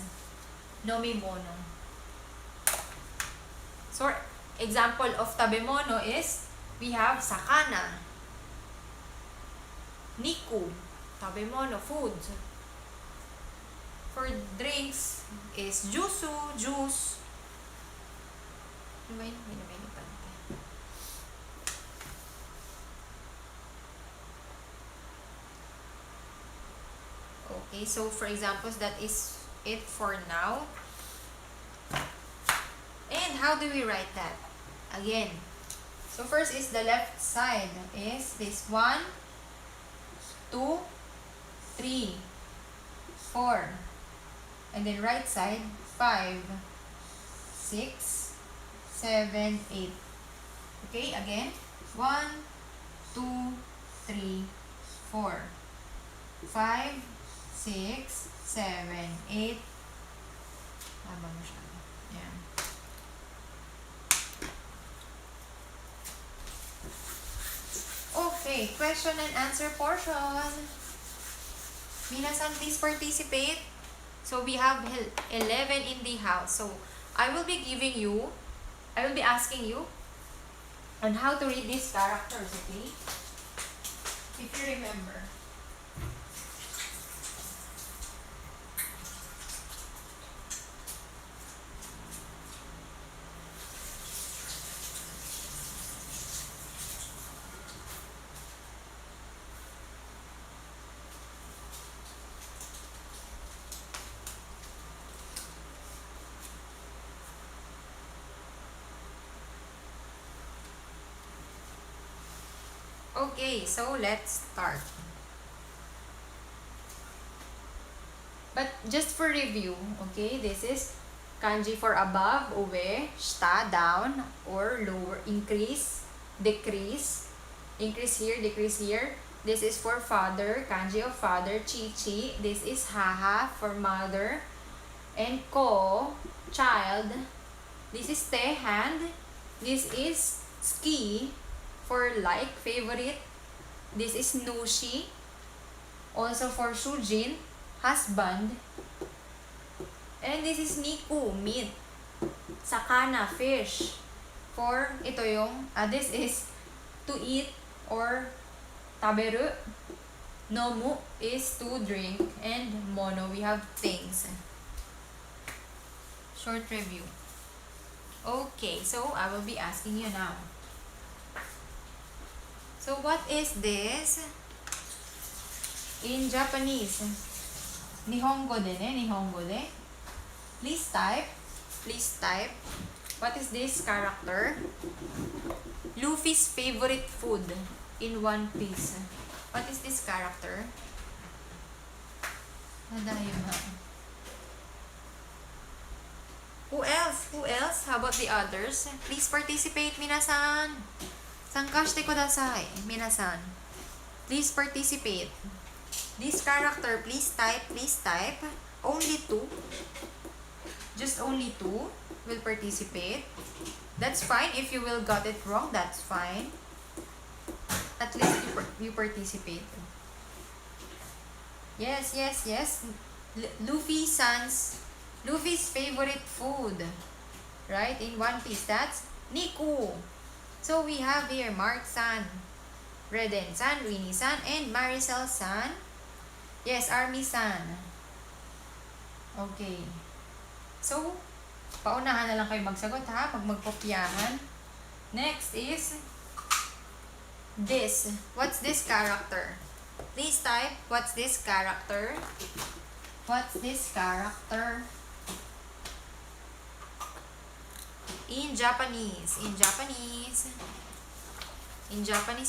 Nomimono. So example of tabemono is we have sakana, niku, tabemono, food. For drinks is jusu, juice. Okay, so for examples, that is it for now. And how do we write that? Again, so first is the left side is this 1, 2, 3, 4. And then right side, 5, 6, 7, 8. Okay, again, 1, 2, 3, 4, 5, 6, 7, 8. Haba mo siya. Yan. Okay, question and answer portion. Minasan, please participate. So we have 11 in the house. So I will be asking you on how to read these characters, okay? If you remember. Okay, so let's start. But just for review, okay, this is kanji for above, ube, shita, down, or lower, increase, decrease, increase here, decrease here. This is for father, kanji of father, chichi. This is haha for mother, and ko, child. This is te, hand. This is ski for like, favorite. This is Nushi. Also for Shujin, husband. And this is Niku, meat. Sakana, fish. For ito yung, this is to eat or taberu. Nomu is to drink. And mono, we have things. Short review. Okay, so I will be asking you now. So what is this in Japanese? Nihongo de ne, Nihongo de. Please type. What is this character? Luffy's favorite food in One Piece. What is this character? Who else? How about the others? Please participate, minasan. Sankashite kudasai, minasan. Please participate. This character, please type. Only 2. Just only 2 will participate. That's fine. If you will got it wrong, that's fine. At least you participate. Yes. Luffy's favorite food. Right? In One Piece, that's Niku. So we have here Mark-san, Reden-san, Winnie-san, and Maricel-san. Yes, Army-san. Okay. So, paunahan na lang kayo magsagot ha, pag magkopyahan. Next is this. What's this character? Please type, what's this character? What's this character? In Japanese,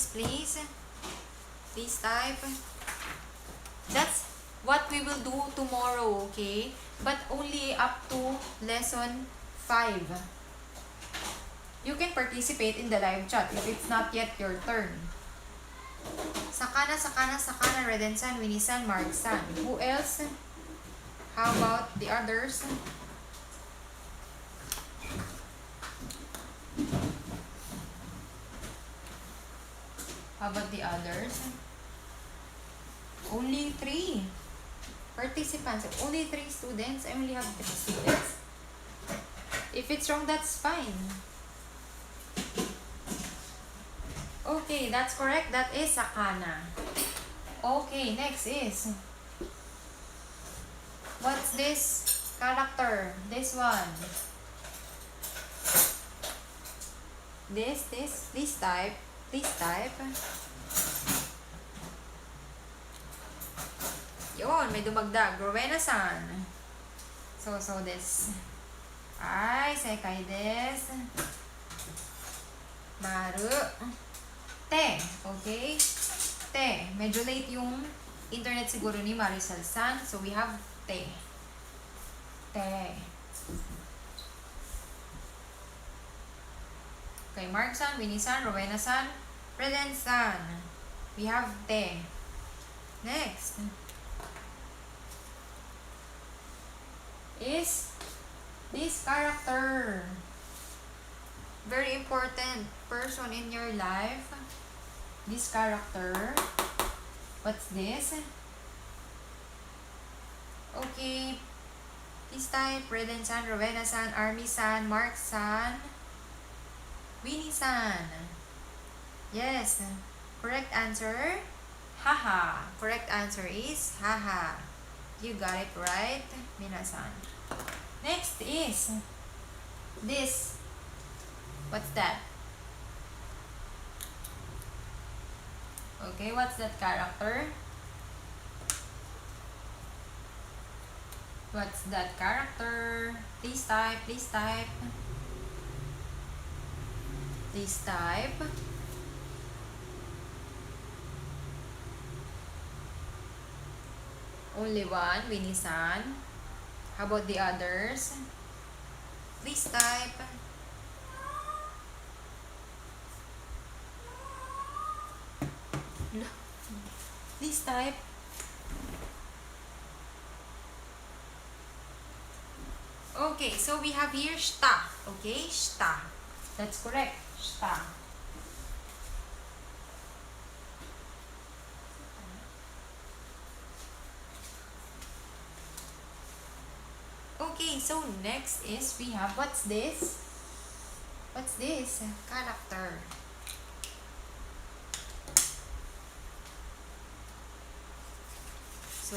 please. Please type. That's what we will do tomorrow, okay? But only up to lesson 5. You can participate in the live chat if it's not yet your turn. Sakana, Reden-san, Winnie-san, Mark-san. Who else? How about the others? How about the others? Only 3 participants. Only 3 students. I only have 3 students. If it's wrong, that's fine. Okay, that's correct. That is Sakana. Okay, next is, what's this character? This one. This, please type. Yun, may dumagdag. Rowena-san. So this. Ay, sekai des. Maru. Te. Okay? Te. Medyo late yung internet siguro ni Maricel-san. So we have te. Te. Okay, Mark-san, Winnie-san, Rowena-san, Reden-san. We have te. Next is this character. Very important person in your life. This character. What's this? Okay. This type, Reden-san, Rowena-san, Army-san, Mark-san, Winnie-san. Yes. Correct answer. Haha. Correct answer is haha. You got it right, Minna-san. Next is this. What's that? Okay, what's that character? What's that character? Please type, please type. Please type. Only one, Winnie-san. How about the others? Please type. Please type. Okay, so we have here shita. Okay, shita. That's correct. Shita. Okay, so next is we have, what's this? What's this? Character. So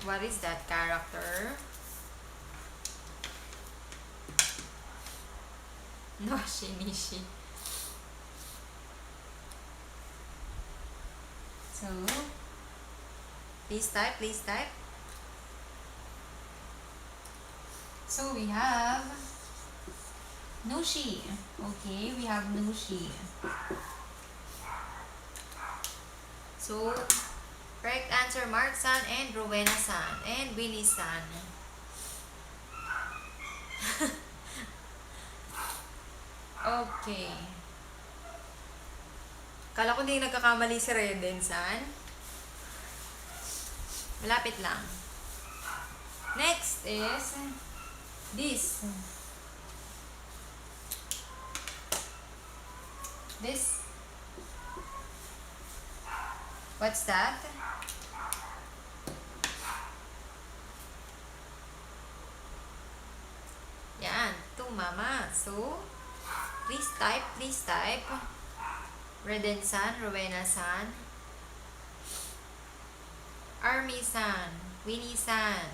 what is that character? Nushi, Nishi. So please type, please type. So we have Nushi. Okay, we have Nushi. So correct answer, Mark-san and Rowena-san and Winnie-san. Okay. Kala ko hindi nagkakamali si Reden-san. Malapit lang. Next is this. This. What's that? Yan. To mama. So, please type, please type. Reden-san, Rowena-san, Army-san, Winnie-san,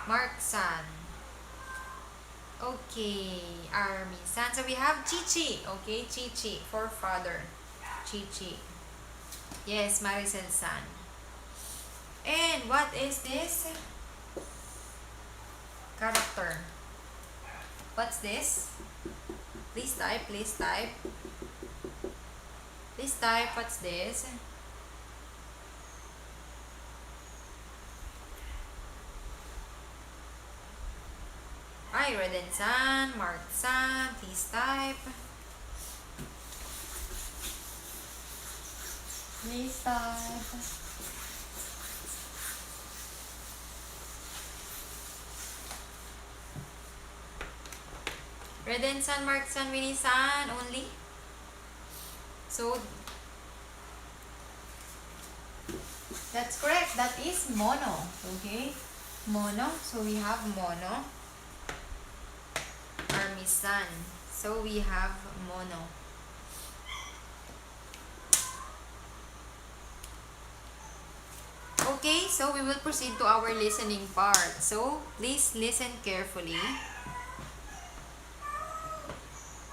Mark-san. Okay, Army-san. So we have Chichi. Okay, Chichi for father. Chichi. Yes, Maricel-san. And what is this character? What's this? Please type, please type. Please type, what's this? Hi, Reden-san, Mark-san, please type. Please type. Reden-san, Mark-san, Winnie-san only. So, that's correct. That is mono. Okay? Mono. So, we have mono. Army-san. So, we have mono. Okay, so we will proceed to our listening part. So, please listen carefully.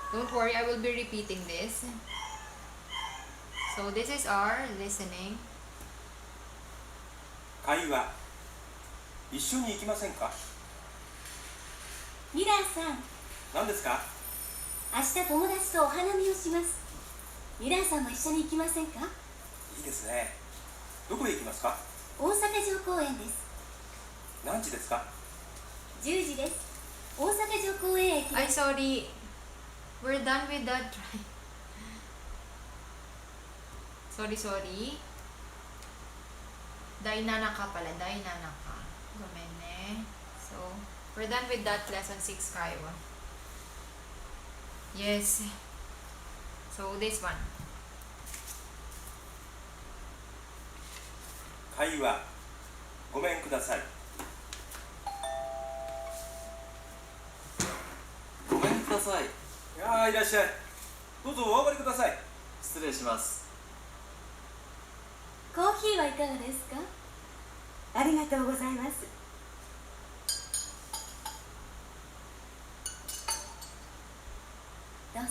Don't worry, I will be repeating this. So, this is our listening.
会話一緒に行きませんか？
ミラーさん、
何ですか？
明日友達とお花見をします。ミラーさんも一緒に行きませんか？
いいですね。どこへ行きますか？
大阪城公園です。
何時ですか
10時です。大阪城公園駅で
Ay, sorry. We're done with that. Sorry. Dainanaka pala. Dainanaka. Gomenne. So, we're done with that lesson 6, Kaiwa. Yes. So, this one.
会話ごめんください。
ごめんください。
いやー、いらっしゃい。どうぞお上がりください。
失礼します。
コーヒーはいかがですか？ありがとうございます。どうぞ。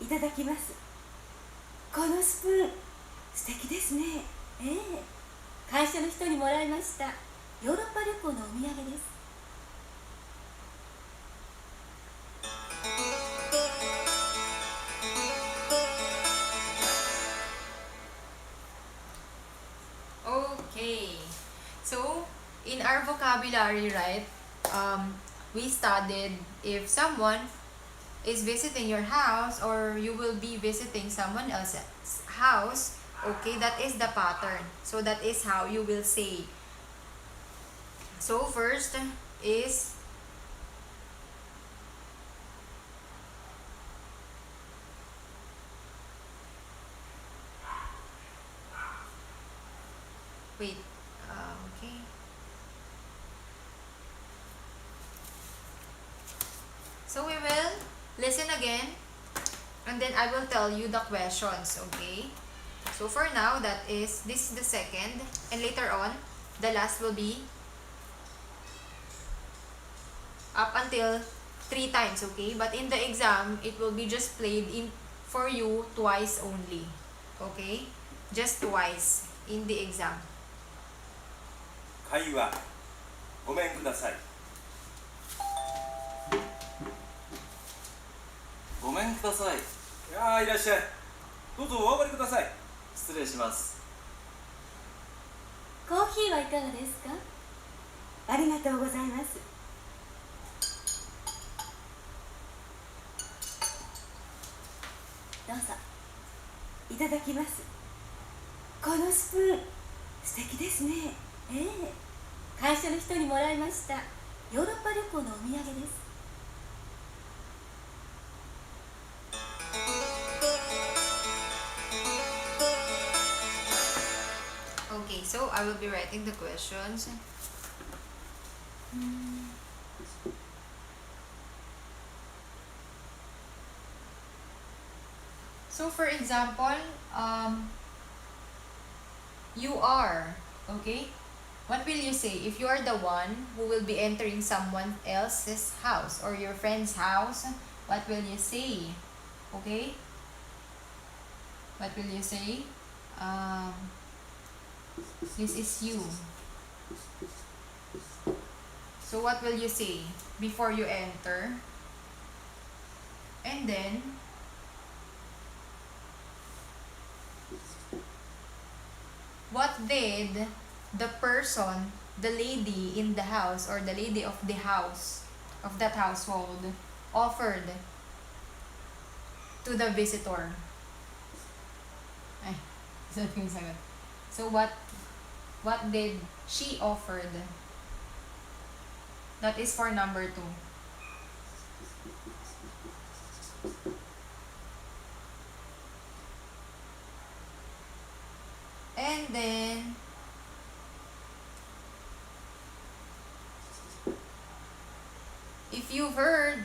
いただきます。このスプーン素敵ですね。ええ、会社の人にもらいました。ヨーロッパ旅行のお土産です。
Okay. So, in our vocabulary, right, we studied if someone is visiting your house or you will be visiting someone else's house, okay, that is the pattern. So, that is how you will say. So, first is wait, okay. So, we will listen again and then I will tell you the questions, okay? So, for now, this is the second, and later on, the last will be up until 3 times, okay? But in the exam, it will be just played in for you twice only, okay? Just twice in the exam.
会話ごめんください。
ごめんください。
いやー、いらっしゃい。どうぞお上がりください。
失礼します。
コーヒーはいかがですか？ありがとうございます。どうぞ。いただきます。このスプーン素敵ですね。ええ、会社の人にもらいました。ヨーロッパ旅行のお土産です。
Okay, so I will be writing the questions. So, for example, you are, okay? What will you say if you are the one who will be entering someone else's house or your friend's house? What will you say? Okay? What will you say? This is you. So what will you say before you enter? And then, what did the person, the lady in the house or the lady of the house, of that household, offered to the visitor? Ay, sabi yung sagot. So what did she offered? That is for number 2. And then, if you heard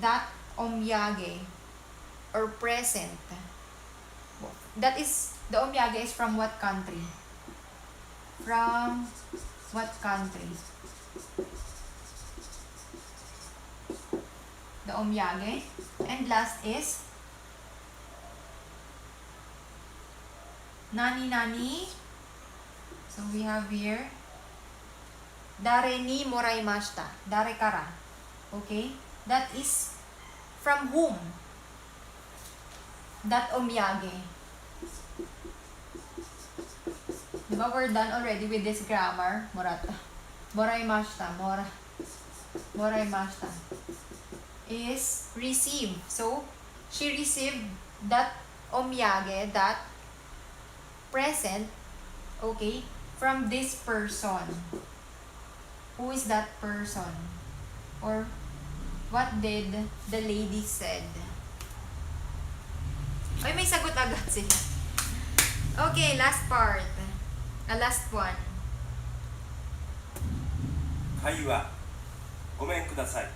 that omyage or present, that is, the omyage is from what country? From what country? The omyage. And last is Nani. So we have here. Dare ni moraimashita. Dare kara. Okay? That is from whom? That omiyage. Diba we're done already with this grammar? Moraimashita. Moraimashita. Is received. So, she received that omiyage, that present, okay, from this person. Who is that person? Or what did the lady said? Ay, may sagot agad sila. Okay, last part. Last one.
会話ごめんください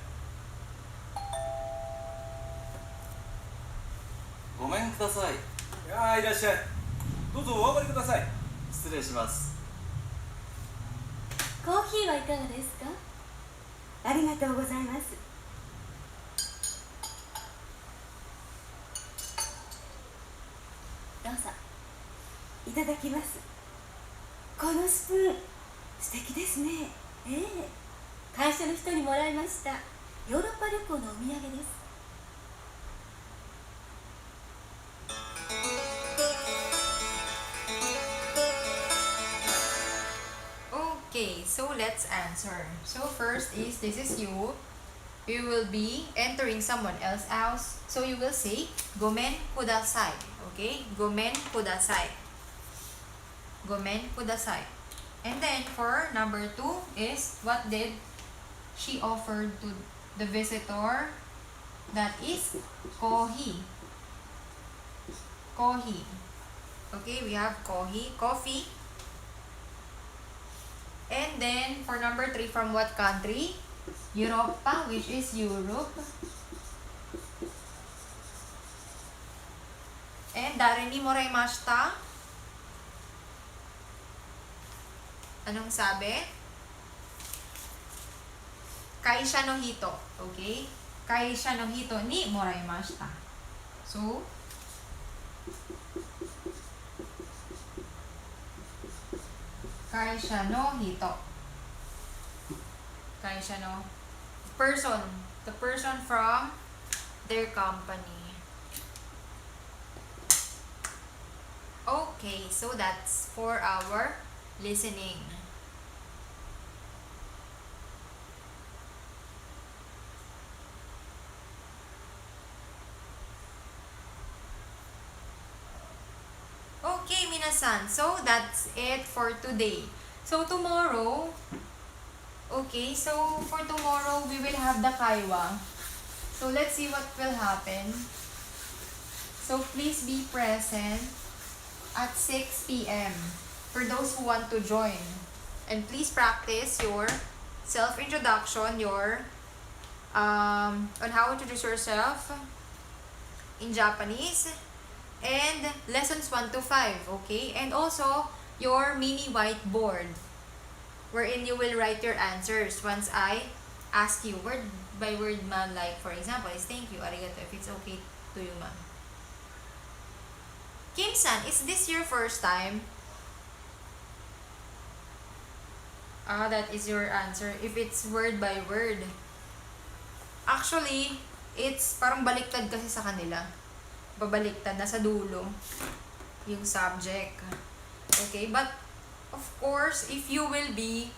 ごめんください。
いやーいらっしゃいどうぞお上がりください
失礼します。
コーヒーはいかがですか？ありがとうございます。どうぞ。いただきます。このスプーン素敵ですね。会社の人にもらいました。ヨーロッパ旅行のお土産です。
Okay, so let's answer. So first is, this is you. You will be entering someone else's house. So you will say, gomen kudasai. Okay? Gomen kudasai. Gomen kudasai. And then for number 2 is, what did she offer to the visitor? That is kohi. Kohi. Okay, we have kohi, coffee. And then for number 3, from what country? Europa, which is Europe. And dare ni moraimashita. Anong sabi? Kaisha no hito. Okay? Kaisha no hito ni moraimashita. So, kaisha no hito. Kaisha no person. The person from their company. Okay, so that's for our listening. Okay, minasan. So, that's it for today. So, tomorrow, okay, so for tomorrow, we will have the kaiwa. So, let's see what will happen. So, please be present at 6 p.m. for those who want to join. And please practice your self-introduction, your on how to introduce yourself in Japanese, and lessons 1 to 5, okay? And also your mini whiteboard wherein you will write your answers once I ask you word by word, ma'am. Like for example is thank you, arigato, if it's okay to you, ma'am. Kim-san, is this your first time? That is your answer. If it's word by word. Actually, it's parang baliktad kasi sa kanila. Babaliktad, nasa dulo yung subject. Okay, but of course, if you will be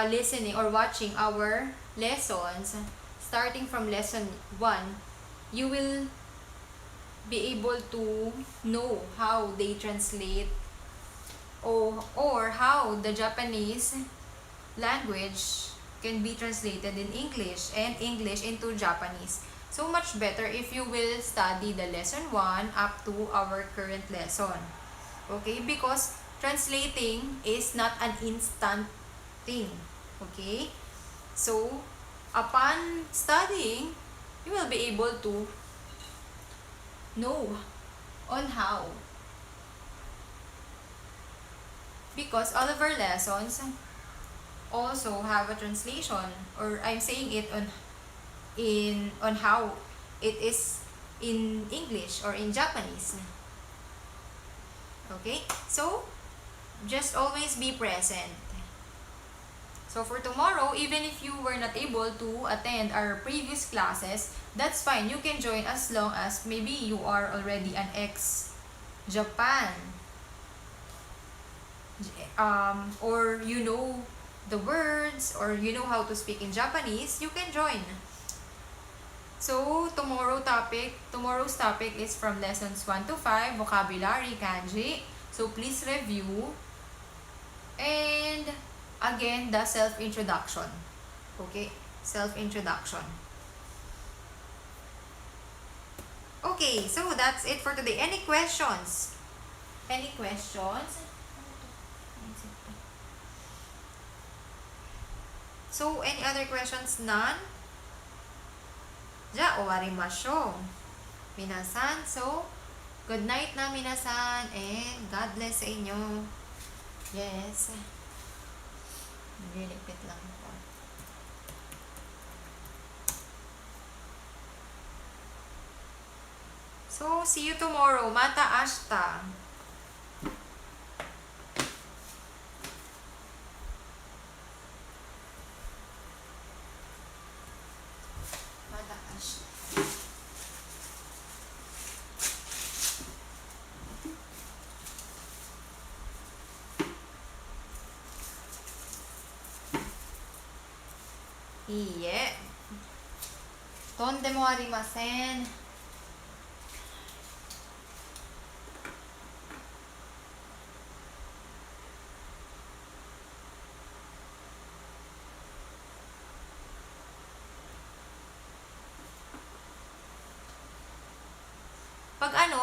listening or watching our lessons, starting from lesson 1, you will be able to know how they translate or how the Japanese language can be translated in English and English into Japanese. So much better if you will study the lesson 1 up to our current lesson. Okay? Because translating is not an instant thing. Okay? So, upon studying, you will be able to know on how. Because all of our lessons also have a translation, or I'm saying it on how it is in English or in Japanese. Okay? So, just always be present. So, for tomorrow, even if you were not able to attend our previous classes, that's fine. You can join as long as maybe you are already an ex-Japan. Or you know the words, or you know how to speak in Japanese, you can join. So, tomorrow's topic is from lessons 1 to 5, vocabulary, kanji. So, please review. And, again, the self-introduction. Okay? Self-introduction. Okay, so that's it for today. Any questions? Any questions? So, any other questions? None? じゃあ終わりましょう。皆さん、so, good night na 皆さん and God bless sa inyo. Yes. Nililipit lang ako. So, see you tomorrow. Mata ashita. Mata ashita. Iie. とんでもありません。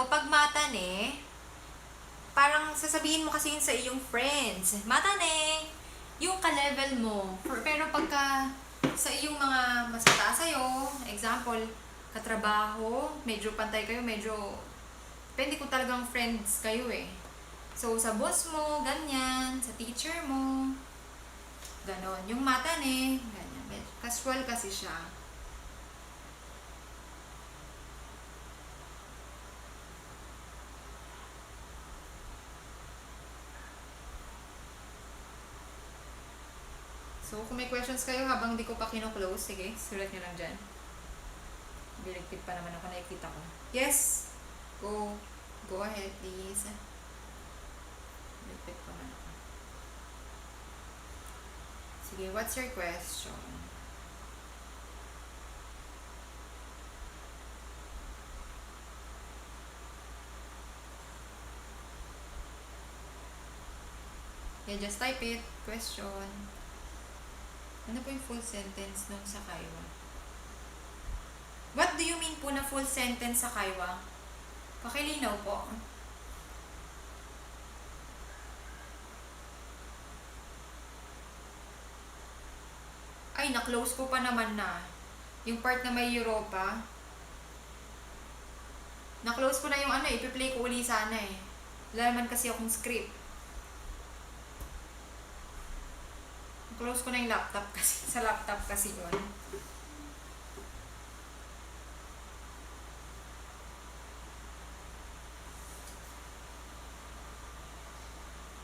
Pag mata ne, parang sasabihin mo kasi yun sa iyong friends. Mata ne, yung ka-level mo. Pero pagka sa iyong mga mas mataas sa'yo, example, katrabaho, medyo pantay kayo, medyo, depende kung talagang friends kayo eh. So, sa boss mo, ganyan, sa teacher mo, ganon. Yung mata ne, ganyan, casual kasi siya. So, kung may questions kayo habang di ko pa kino-close, sige, sulat nyo lang dyan. Biligpit pa naman ako, nakikita ko. Yes! Go ahead, please. Biligpit pa naman ako. Sige, what's your question? Yeah, just type it. Question. Ano po yung full sentence nung sa Kaiwa? What do you mean po na full sentence sa Kaiwa? Pakilinaw po. Ay, na-close ko pa naman na. Yung part na may Europa. Na-close ko na yung ipi-play ko uli sana eh. Wala naman kasi akong script. Close ko na yung laptop kasi. Sa laptop kasi yun.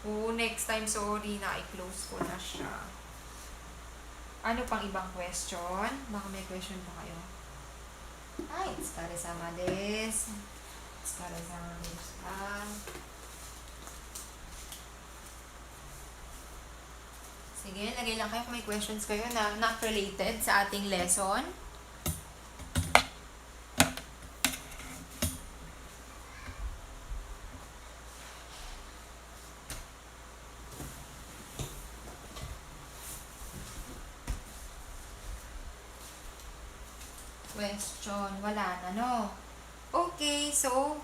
Oo, next time, sorry na, i-close ko na siya. Ano pang ibang question? Baka may question pa kayo. Ay, tsukaresama desu. Tsukaresama desu. Sige, lagay lang kayo kung may questions kayo na not related sa ating lesson. Question, wala na, no? Okay, so,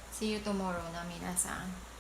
see you tomorrow na minasan.